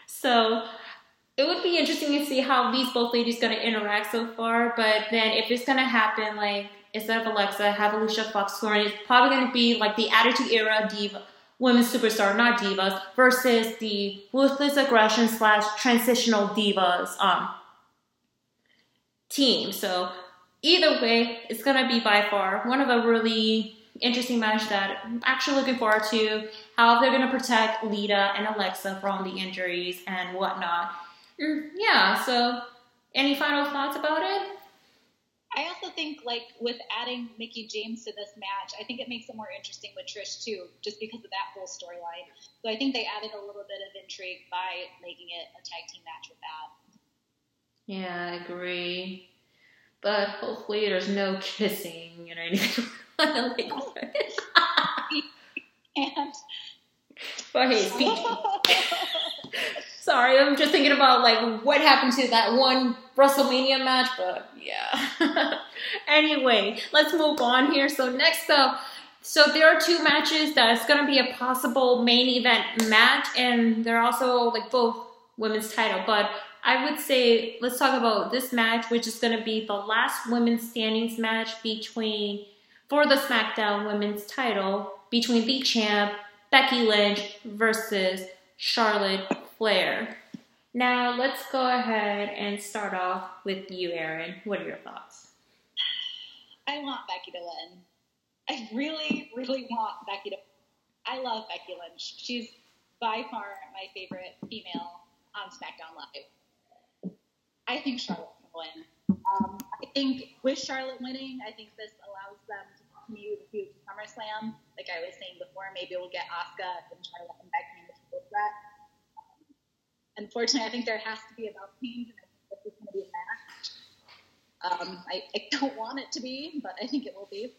So it would be interesting to see how these both ladies going to interact so far. But then if it's going to happen, like instead of Alexa, have Alicia Fox scoring, it's probably going to be like the Attitude Era diva, women's superstar, not divas, versus the Ruthless Aggression / Transitional Divas team. So either way, it's going to be by far one of a really interesting match that I'm actually looking forward to, how they're going to protect Lita and Alexa from the injuries and whatnot. Yeah, so any final thoughts about it? I also think, like, with adding Mickie James to this match, I think it makes it more interesting with Trish, too, just because of that whole storyline. So I think they added a little bit of intrigue by making it a tag team match with that. Yeah, I agree. But hopefully there's no kissing or anything like that. And but hey, speaking. Sorry, I'm just thinking about like what happened to that one WrestleMania match, but yeah. Anyway, let's move on here. So next up, so there are two matches that's going to be a possible main event match, and they're also like both women's title. But I would say let's talk about this match, which is going to be the last women's standings match for the SmackDown women's title between the champ Becky Lynch versus Charlotte Flair. Now, let's go ahead and start off with you, Erin. What are your thoughts? I want Becky to win. I really, really want Becky to win. I love Becky Lynch. She's by far my favorite female on SmackDown Live. I think Charlotte can win. I think with Charlotte winning, I think this allows them to continue the feud to SummerSlam. Like I was saying before, maybe we'll get Asuka and Charlotte and Becky in the triple threat. Unfortunately, I think there has to be a belt change, and I think this is going to be a match. I don't want it to be, but I think it will be.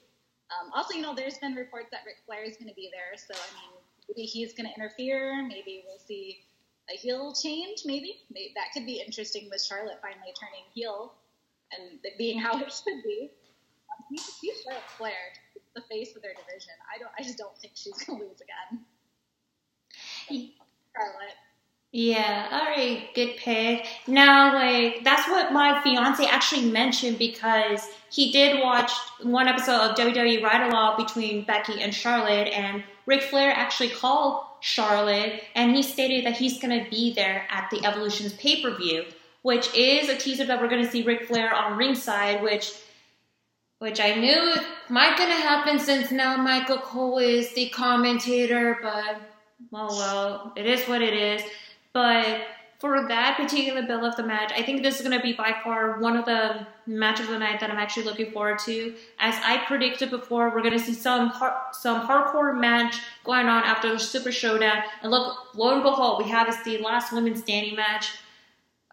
Also, there's been reports that Ric Flair is going to be there, so, maybe he's going to interfere. Maybe we'll see a heel change, maybe. That could be interesting with Charlotte finally turning heel and it being how it should be. He's Charlotte Flair, the face of their division. I just don't think she's going to lose again. Charlotte. Yeah, alright, good pick. Now, that's what my fiance actually mentioned, because he did watch one episode of WWE Ride Along between Becky and Charlotte, and Ric Flair actually called Charlotte, and he stated that he's going to be there at the Evolution's pay-per-view, which is a teaser that we're going to see Ric Flair on ringside, which I knew might going to happen since now Michael Cole is the commentator, but, well, it is what it is. But for that particular build of the match, I think this is going to be by far one of the matches of the night that I'm actually looking forward to. As I predicted before, we're going to see some hardcore match going on after the Super Showdown. And look, lo and behold, we have is the last women's standing match.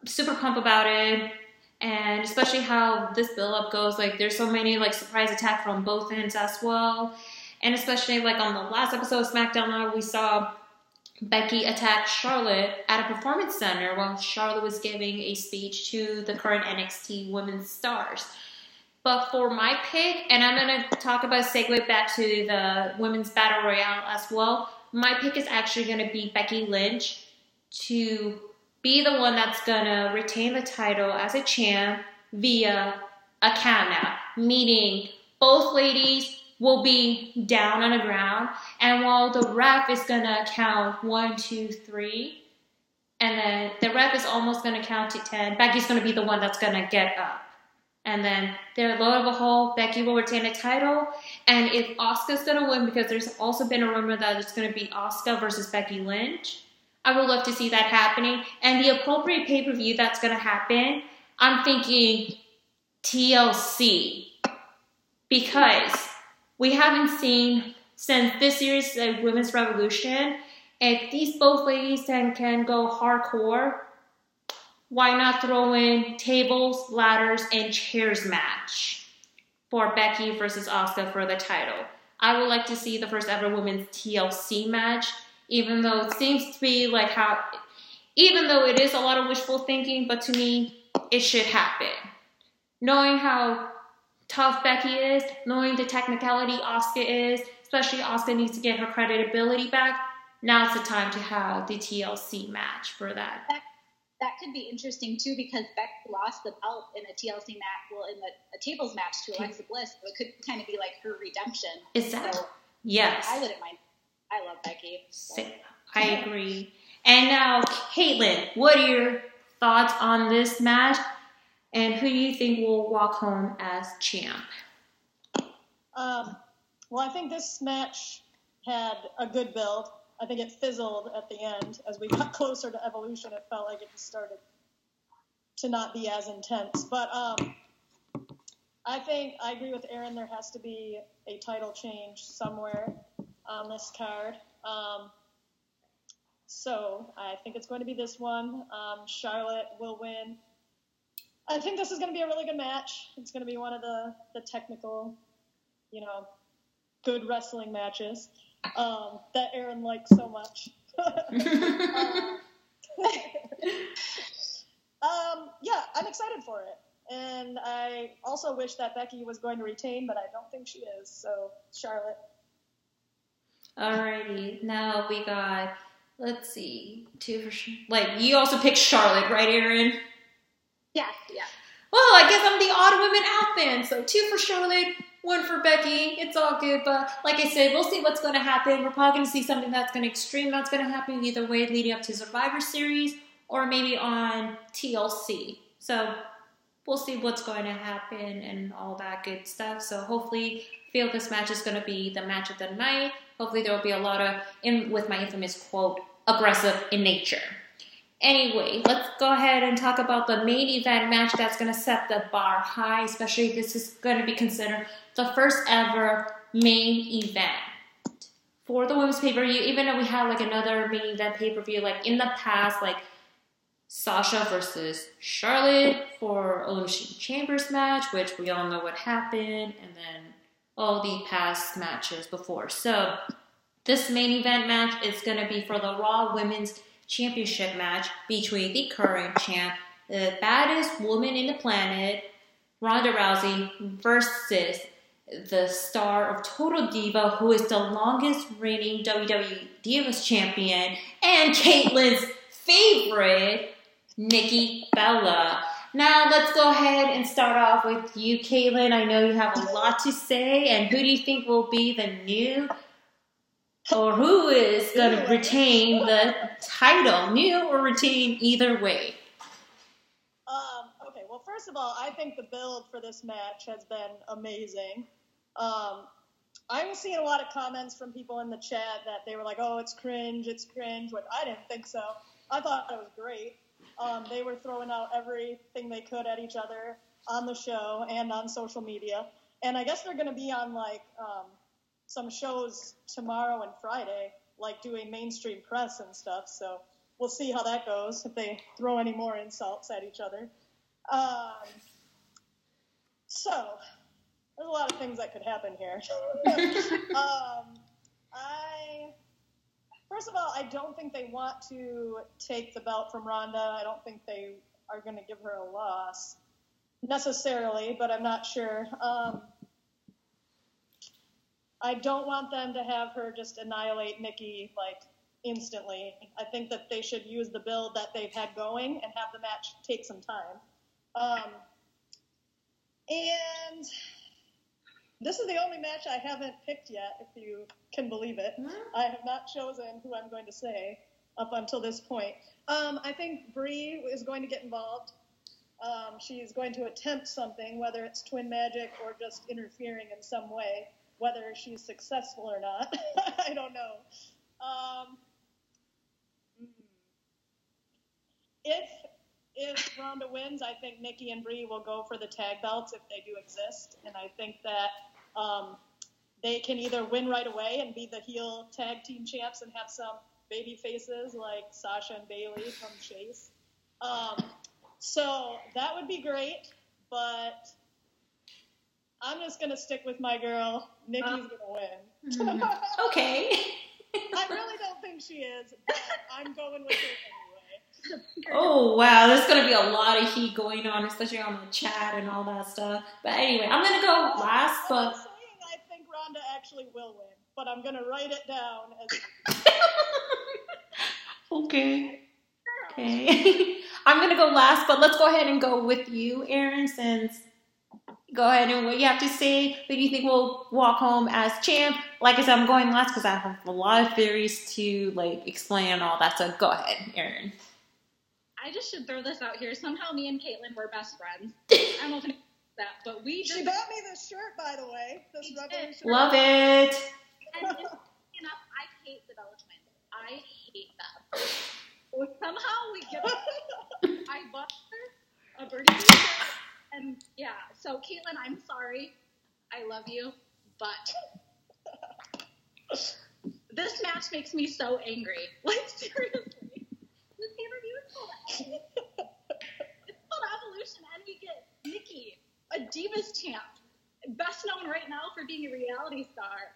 I'm super pumped about it. And especially how this build-up goes. There's so many, surprise attacks from both ends as well. And especially, on the last episode of SmackDown Live, we saw Becky attacked Charlotte at a performance center while Charlotte was giving a speech to the current NXT women's stars. But for my pick, and I'm going to talk about segue back to the women's battle royale as well, my pick is actually going to be Becky Lynch to be the one that's going to retain the title as a champ via a count out, meaning both ladies will be down on the ground, and while the ref is gonna count 1, 2, 3, And then the ref is almost going to count to 10. Becky's going to be the one that's going to get up. And then there, lo and behold, Becky will retain a title. And if Asuka's going to win, because there's also been a rumor that it's going to be Asuka versus Becky Lynch, I would love to see that happening. And the appropriate pay-per-view that's going to happen, I'm thinking TLC. Because we haven't seen, since this series, the Women's Revolution, if these both ladies can go hardcore, why not throw in tables, ladders, and chairs match for Becky versus Asuka for the title? I would like to see the first ever women's TLC match, even though it seems to be like how, even though it is a lot of wishful thinking, but to me, it should happen. Knowing how tough Becky is, knowing the technicality Asuka is, especially Asuka needs to get her credibility back, now's the time to have the TLC match for that. That could be interesting too, because Becky lost the belt in a TLC match, in a tables match to Alexa Bliss, so it could kind of be like her redemption. Is that? So, yes. I wouldn't mind. I love Becky. So. I agree. And now, Caitlin, what are your thoughts on this match? And who do you think will walk home as champ? Well, I think this match had a good build. I think it fizzled at the end. As we got closer to Evolution, it felt like it just started to not be as intense. But I think I agree with Aaron. There has to be a title change somewhere on this card. So I think it's going to be this one. Charlotte will win. I think this is going to be a really good match. It's going to be one of the technical, good wrestling matches that Aaron likes so much. Yeah, I'm excited for it. And I also wish that Becky was going to retain, but I don't think she is. So, Charlotte. Alrighty. Now we got, let's see, two for sure. Like, you also picked Charlotte, right, Aaron? Yeah. Well, I guess I'm the odd women out then. So 2 for Charlotte, 1 for Becky. It's all good. But like I said, we'll see what's going to happen. We're probably going to see something that's going to extreme. That's going to happen either way leading up to Survivor Series or maybe on TLC. So we'll see what's going to happen and all that good stuff. So hopefully, I feel this match is going to be the match of the night. Hopefully there will be a lot of, with my infamous quote, aggressive in nature. Anyway, let's go ahead and talk about the main event match that's going to set the bar high, especially this is going to be considered the first ever main event for the women's pay-per-view, even though we have like another main event pay-per-view like in the past, like Sasha versus Charlotte for Elimination Chambers match, which we all know what happened, and then all the past matches before. So this main event match is going to be for the Raw Women's Championship match between the current champ, the baddest woman in the planet, Ronda Rousey, versus the star of Total Diva, who is the longest reigning WWE Divas champion, and Caitlin's favorite, Nikki Bella. Now let's go ahead and start off with you, Caitlin. I know you have a lot to say, and who do you think will be the new, or who is going to retain the title, new or retain, either way? Okay, well, first of all, I think the build for this match has been amazing. I was seeing a lot of comments from people in the chat that they were like, oh, it's cringe, which I didn't think so. I thought it was great. They were throwing out everything they could at each other on the show and on social media. And I guess they're going to be on, some shows tomorrow and Friday, doing mainstream press and stuff. So we'll see how that goes, if they throw any more insults at each other. So there's a lot of things that could happen here. First of all, I don't think they want to take the belt from Ronda. I don't think they are going to give her a loss necessarily, but I'm not sure. I don't want them to have her just annihilate Nikki, instantly. I think that they should use the build that they've had going and have the match take some time. And this is the only match I haven't picked yet, if you can believe it. I have not chosen who I'm going to say. up until this point. I think Brie is going to get involved. She's going to attempt something, whether it's twin magic or just interfering in some way. Whether she's successful or not, I don't know. If Ronda wins, I think Nikki and Brie will go for the tag belts if they do exist, and I think that they can either win right away and be the heel tag team champs and have some baby faces like Sasha and Bayley from Chase. So that would be great, but I'm just going to stick with my girl. Nikki's going to win. Okay. I really don't think she is, but I'm going with her anyway. Oh, wow. There's going to be a lot of heat going on, especially on the chat and all that stuff. But anyway, I'm going to go last, but... I'm saying I think Ronda actually will win, but I'm going to write it down as... Okay. I'm going to go last, but let's go ahead and go with you, Aaron, since... Go ahead and what you have to say. Who do you think will walk home as champ? Like I said, I'm going last because I have a lot of theories to explain and all that. So go ahead, Erin. I just should throw this out here. Somehow me and Caitlin were best friends. I don't know if you know that, but we just... She bought me this shirt, by the way. This Revolution. Love it. And enough, I hate the Bella Twins. I hate them. So somehow we get... I bought her a birdie shirt. And yeah, so Caitlin, I'm sorry. I love you, but this match makes me so angry. Seriously. This pay-per-view is called It's called Evolution, and we get Nikki, a Divas champ, best known right now for being a reality star,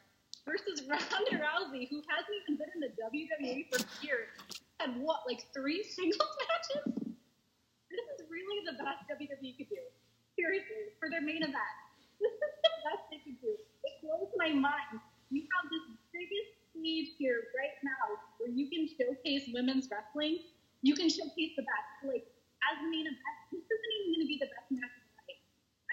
versus Ronda Rousey, who hasn't even been in the WWE for years, and 3 singles matches? This is really the best WWE could do. Seriously, for their main event. This is the best they could do. It blows my mind. You have this biggest stage here right now where you can showcase women's wrestling. You can showcase the best. As the main event, this isn't even going to be the best match of the night.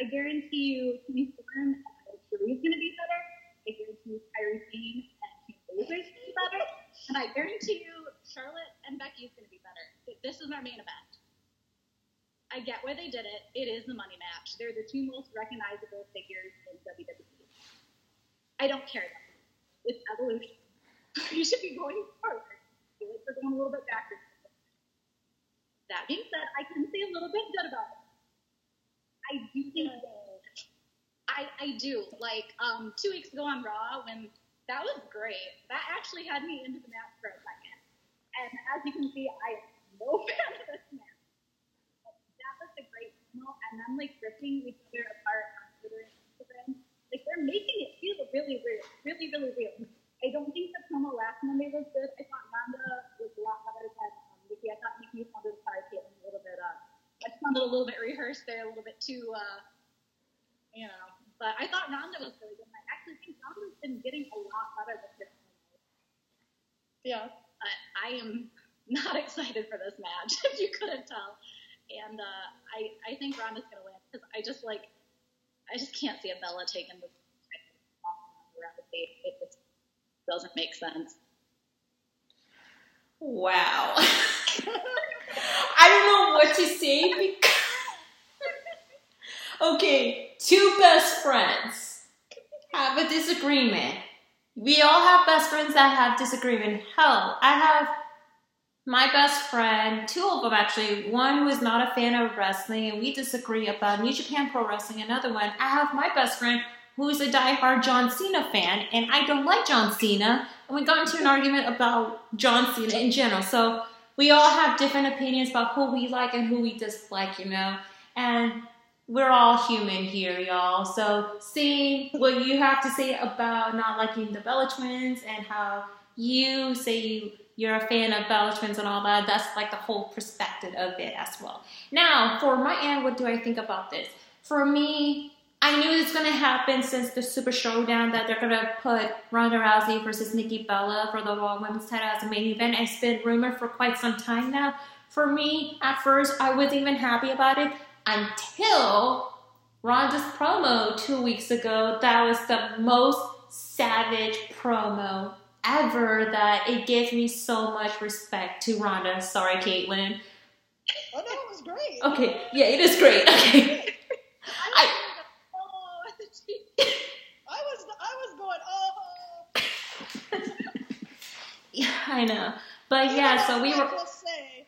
I guarantee you, Toni Storm and Cherie is going to be better. I guarantee you, Kairi Sane and Shayna Baszler is going to be better. And I guarantee you, Charlotte and Becky is going to be better. This is our main event. I get why they did it. It is the money match. They're the 2 most recognizable figures in WWE. I don't care though. It's Evolution. You should be going forward. I feel like we're going a little bit backwards. That being said, I can say a little bit good about it. I do think I do. 2 weeks ago on Raw, when that was great. That actually had me into the match for a second. And as you can see, I am no fan of this match. A great promo, and them ripping each other apart on Twitter and Instagram. They're making it feel really real, really, really real. I don't think the promo last Monday was good. I thought Ronda was a lot better than Nikki. I thought Nikki sounded Caitlin a little bit. I sounded a little bit rehearsed there, a little bit too, But I thought Ronda was really good. And I actually think Ronda's been getting a lot better with her promos. Yeah. But I am not excited for this match, if you couldn't tell. And I think Ronda's going to win because I just can't see a Bella taking this off around the stage. It just doesn't make sense. Wow. I don't know what to say because... Okay, 2 best friends have a disagreement. We all have best friends that have disagreement. Hell, I have... my best friend, 2 of them actually, one who is not a fan of wrestling, and we disagree about New Japan Pro Wrestling. Another one, I have my best friend who is a diehard John Cena fan, and I don't like John Cena. And we got into an argument about John Cena in general. So we all have different opinions about who we like and who we dislike, And we're all human here, y'all. So seeing what you have to say about not liking the Bella Twins and how you say you're a fan of Bella Twins and all that, that's the whole perspective of it as well. Now, for my end, what do I think about this? For me, I knew it's going to happen since the Super Showdown that they're going to put Ronda Rousey versus Nikki Bella for the Raw Women's title as a main event. It's been rumored for quite some time now. For me, at first, I wasn't even happy about it until Ronda's promo 2 weeks ago. That was the most savage promo ever that it gives me so much respect to Ronda. Sorry, Caitlin. Oh no, it was great. Okay, yeah, it is great. Okay. I was going, Yeah, I know. But yeah, so we were. Just say,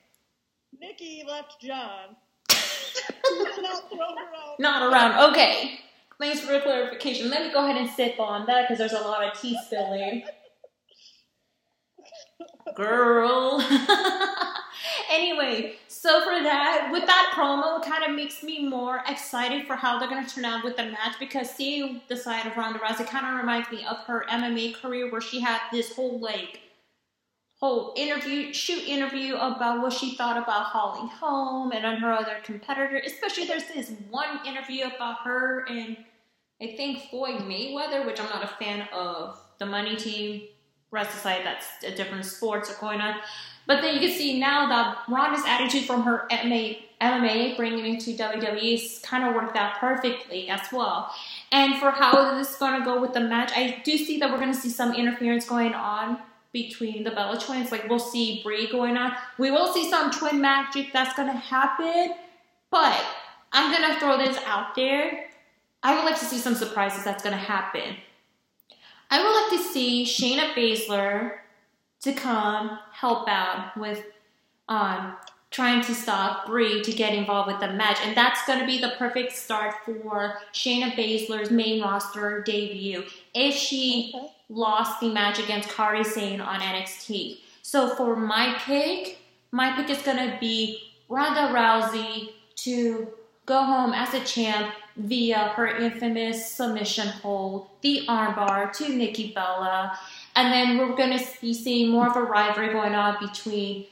Nikki left John. Not thrown her out. Not around. Okay. Thanks for the clarification. Let me go ahead and sip on that because there's a lot of tea spilling. Girl. Anyway, so for that, with that promo, it kind of makes me more excited for how they're going to turn out with the match because seeing the side of Ronda Rousey kind of reminds me of her MMA career where she had this whole interview about what she thought about Holly Holm and on her other competitor. Especially there's this one interview about her and I think Floyd Mayweather, which I'm not a fan of the money team. Rest aside, that's a different sports are going on. But then you can see now that Ronda's attitude from her MMA bringing into WWE's kind of worked out perfectly as well. And for how this is going to go with the match, I do see that we're going to see some interference going on between the Bella Twins. Like, we'll see Brie going on. We will see some twin magic that's going to happen. But I'm going to throw this out there. I would like to see some surprises that's going to happen. I would like to see Shayna Baszler to come help out with trying to stop Brie to get involved with the match. And that's going to be the perfect start for Shayna Baszler's main roster debut if she lost the match against Kairi Sane on NXT. So for my pick is going to be Ronda Rousey to go home as a champ via her infamous submission hold, the armbar to Nikki Bella. And then we're going to be seeing more of a rivalry going on between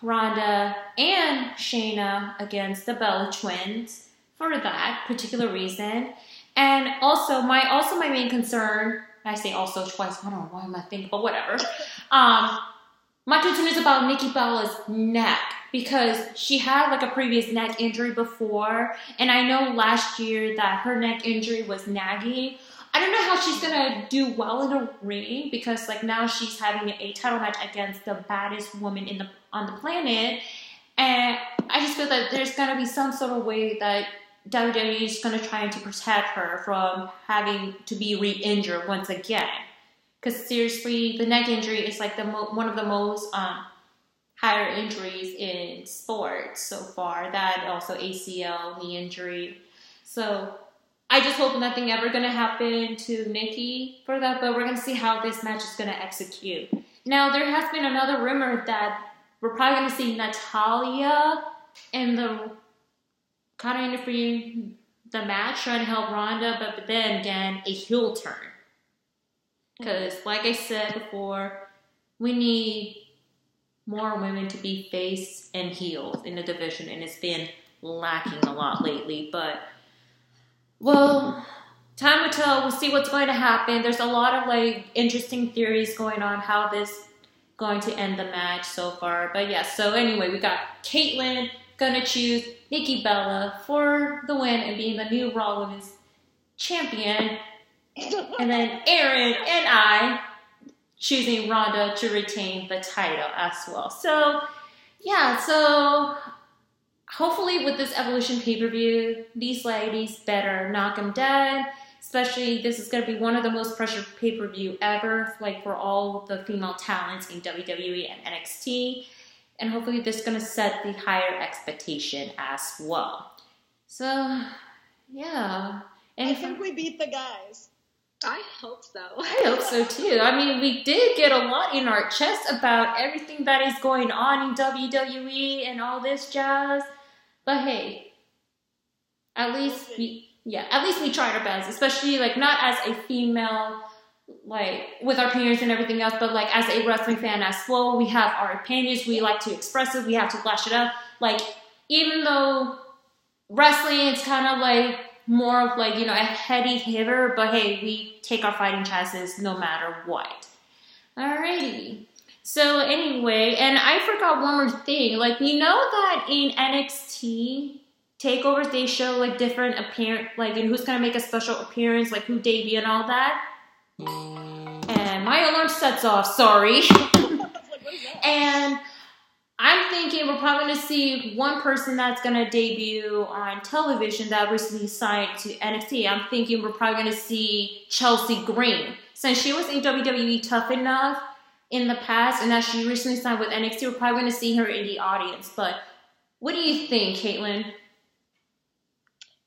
Ronda and Shayna against the Bella Twins for that particular reason. And also my main concern, I say also twice, I don't know why am I thinking, but whatever. My concern is about Nikki Bella's neck because she had like a previous neck injury before. And I know last year that her neck injury was nagging. I don't know how she's going to do well in a ring because like now she's having a title match against the baddest woman on the planet. And I just feel that there's going to be some sort of way that WWE is going to try to protect her from having to be re-injured once again. Because seriously, the neck injury is like one of the most higher injuries in sports so far. That also ACL, knee injury. So I just hope nothing ever going to happen to Nikki for that, but we're going to see how this match is going to execute. Now, there has been another rumor that we're probably going to see Natalya in the kind of interfering the match, trying to help Ronda, but then again, a heel turn. Because, like I said before, we need more women to be face and heels in the division, and it's been lacking a lot lately, but well, time will tell. We'll see what's going to happen. There's a lot of like interesting theories going on how this going to end the match so far. But yeah, so anyway, we got Caitlyn gonna choose Nikki Bella for the win and being the new Raw Women's Champion. And then Aaron and I choosing Ronda to retain the title as well. So yeah, so hopefully with this Evolution pay-per-view, these ladies better knock them dead. Especially, this is going to be one of the most pressured pay-per-view ever, like for all the female talents in WWE and NXT. And hopefully this is going to set the higher expectation as well. So, yeah. I think we beat the guys. I hope so. I hope so too. I mean, we did get a lot in our chest about everything that is going on in WWE and all this jazz. But hey, at least we tried our best, especially like not as a female, like with our opinions and everything else, but like as a wrestling fan as well. We have our opinions. We like to express it. We have to flash it up. Like, even though wrestling is kind of like more of like, you know, a heady hitter, but hey, we take our fighting chances no matter what. Alrighty. So anyway, and I forgot one more thing. Like, we know that in NXT takeovers, they show like different appearance, like, and who's gonna make a special appearance, like who debut and all that. And my alarm sets off. Sorry. I was like, what is that? And I'm thinking we're probably going to see one person that's going to debut on television that recently signed to NXT. I'm thinking we're probably going to see Chelsea Green. Since she was in WWE Tough Enough in the past, and now she recently signed with NXT, we're probably going to see her in the audience. But what do you think, Caitlin?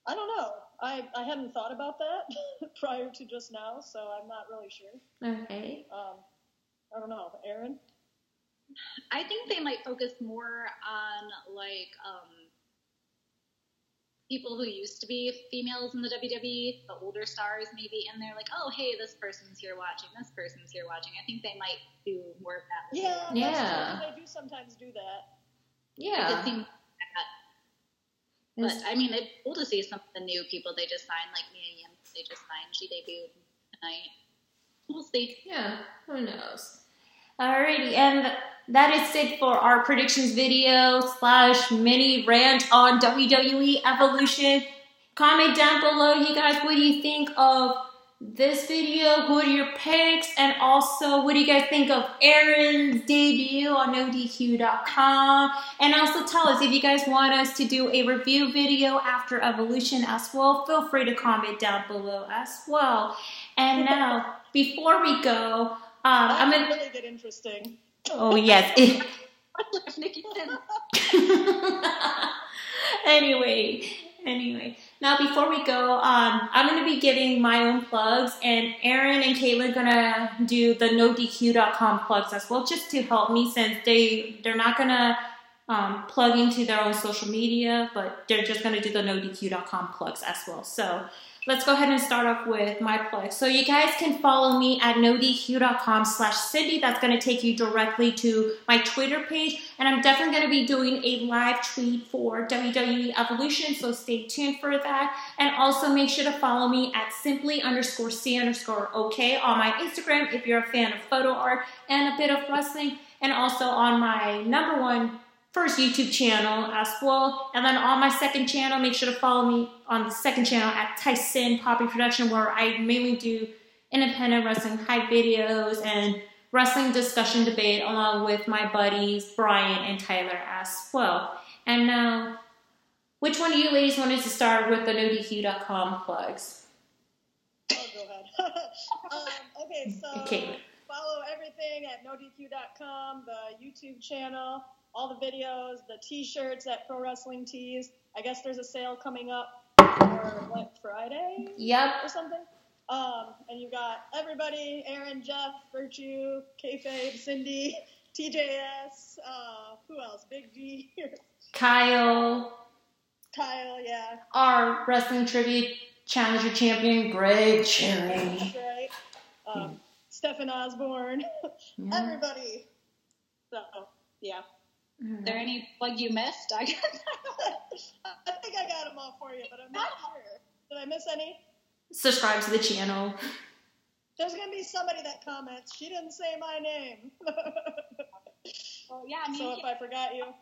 I don't know. I hadn't thought about that prior to just now, so I'm not really sure. Okay. I don't know. Aaron? I think they might focus more on, like, people who used to be females in the WWE, the older stars maybe, and they're like, oh, hey, this person's here watching, this person's here watching. I think they might do more of that. Yeah. They do sometimes do that. Yeah. It seems like that. But, I mean, it's cool to see some of the new people they just signed, like Mae Young. They just signed. She debuted tonight. We'll see. Yeah, who knows? Alrighty, and that is it for our predictions video / mini rant on WWE Evolution. Comment down below, you guys, what do you think of this video? Who are your picks? And also, what do you guys think of Aaron's debut on NoDQ.com? And also tell us if you guys want us to do a review video after Evolution as well. Feel free to comment down below as well. And now, before we go, I'm gonna really get interesting. Oh yes. Anyway. Now before we go, I'm gonna be giving my own plugs, and Aaron and Caitlin gonna do the NoDQ.com plugs as well, just to help me, since they're not gonna plug into their own social media, but they're just gonna do the NoDQ.com plugs as well. So let's go ahead and start off with my plug. So you guys can follow me at NoDQ.com/Cindy. That's going to take you directly to my Twitter page. And I'm definitely going to be doing a live tweet for WWE Evolution, so stay tuned for that. And also make sure to follow me at simply_C_OK on my Instagram if you're a fan of photo art and a bit of wrestling. And also on my first YouTube channel as well. And then on my second channel, make sure to follow me on the second channel at Tyson Poppy Production, where I mainly do independent wrestling hype videos and wrestling discussion debate along with my buddies Brian and Tyler as well. And now, which one of you ladies wanted to start with the NoDQ.com plugs? Oh, go ahead. Okay, so follow everything at NoDQ.com, the YouTube channel, all the videos, the t-shirts at Pro Wrestling Tees. I guess there's a sale coming up for, Friday? Yep. Or something? And you got everybody, Aaron, Jeff, Virtue, Kayfabe, Cindy, TJS, who else? Big G. Kyle, yeah. Our Wrestling Tribute Challenger Champion, Greg Cherry. That's right. Stephen Osborne. Yeah. Everybody. So, yeah. Is there any plug you missed? I think I got them all for you, but I'm not sure. Did I miss any? Subscribe to the channel. There's going to be somebody that comments, she didn't say my name. Well, yeah, I mean, so if I forgot you.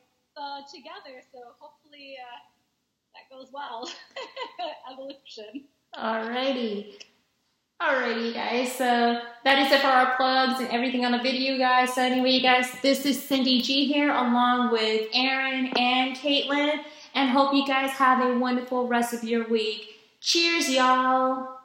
Together, so hopefully that goes well. Evolution. Alrighty, guys. So that is it for our plugs and everything on the video, guys. So anyway, guys, this is Cindy G here, along with Aaron and Caitlin, and hope you guys have a wonderful rest of your week. Cheers, y'all.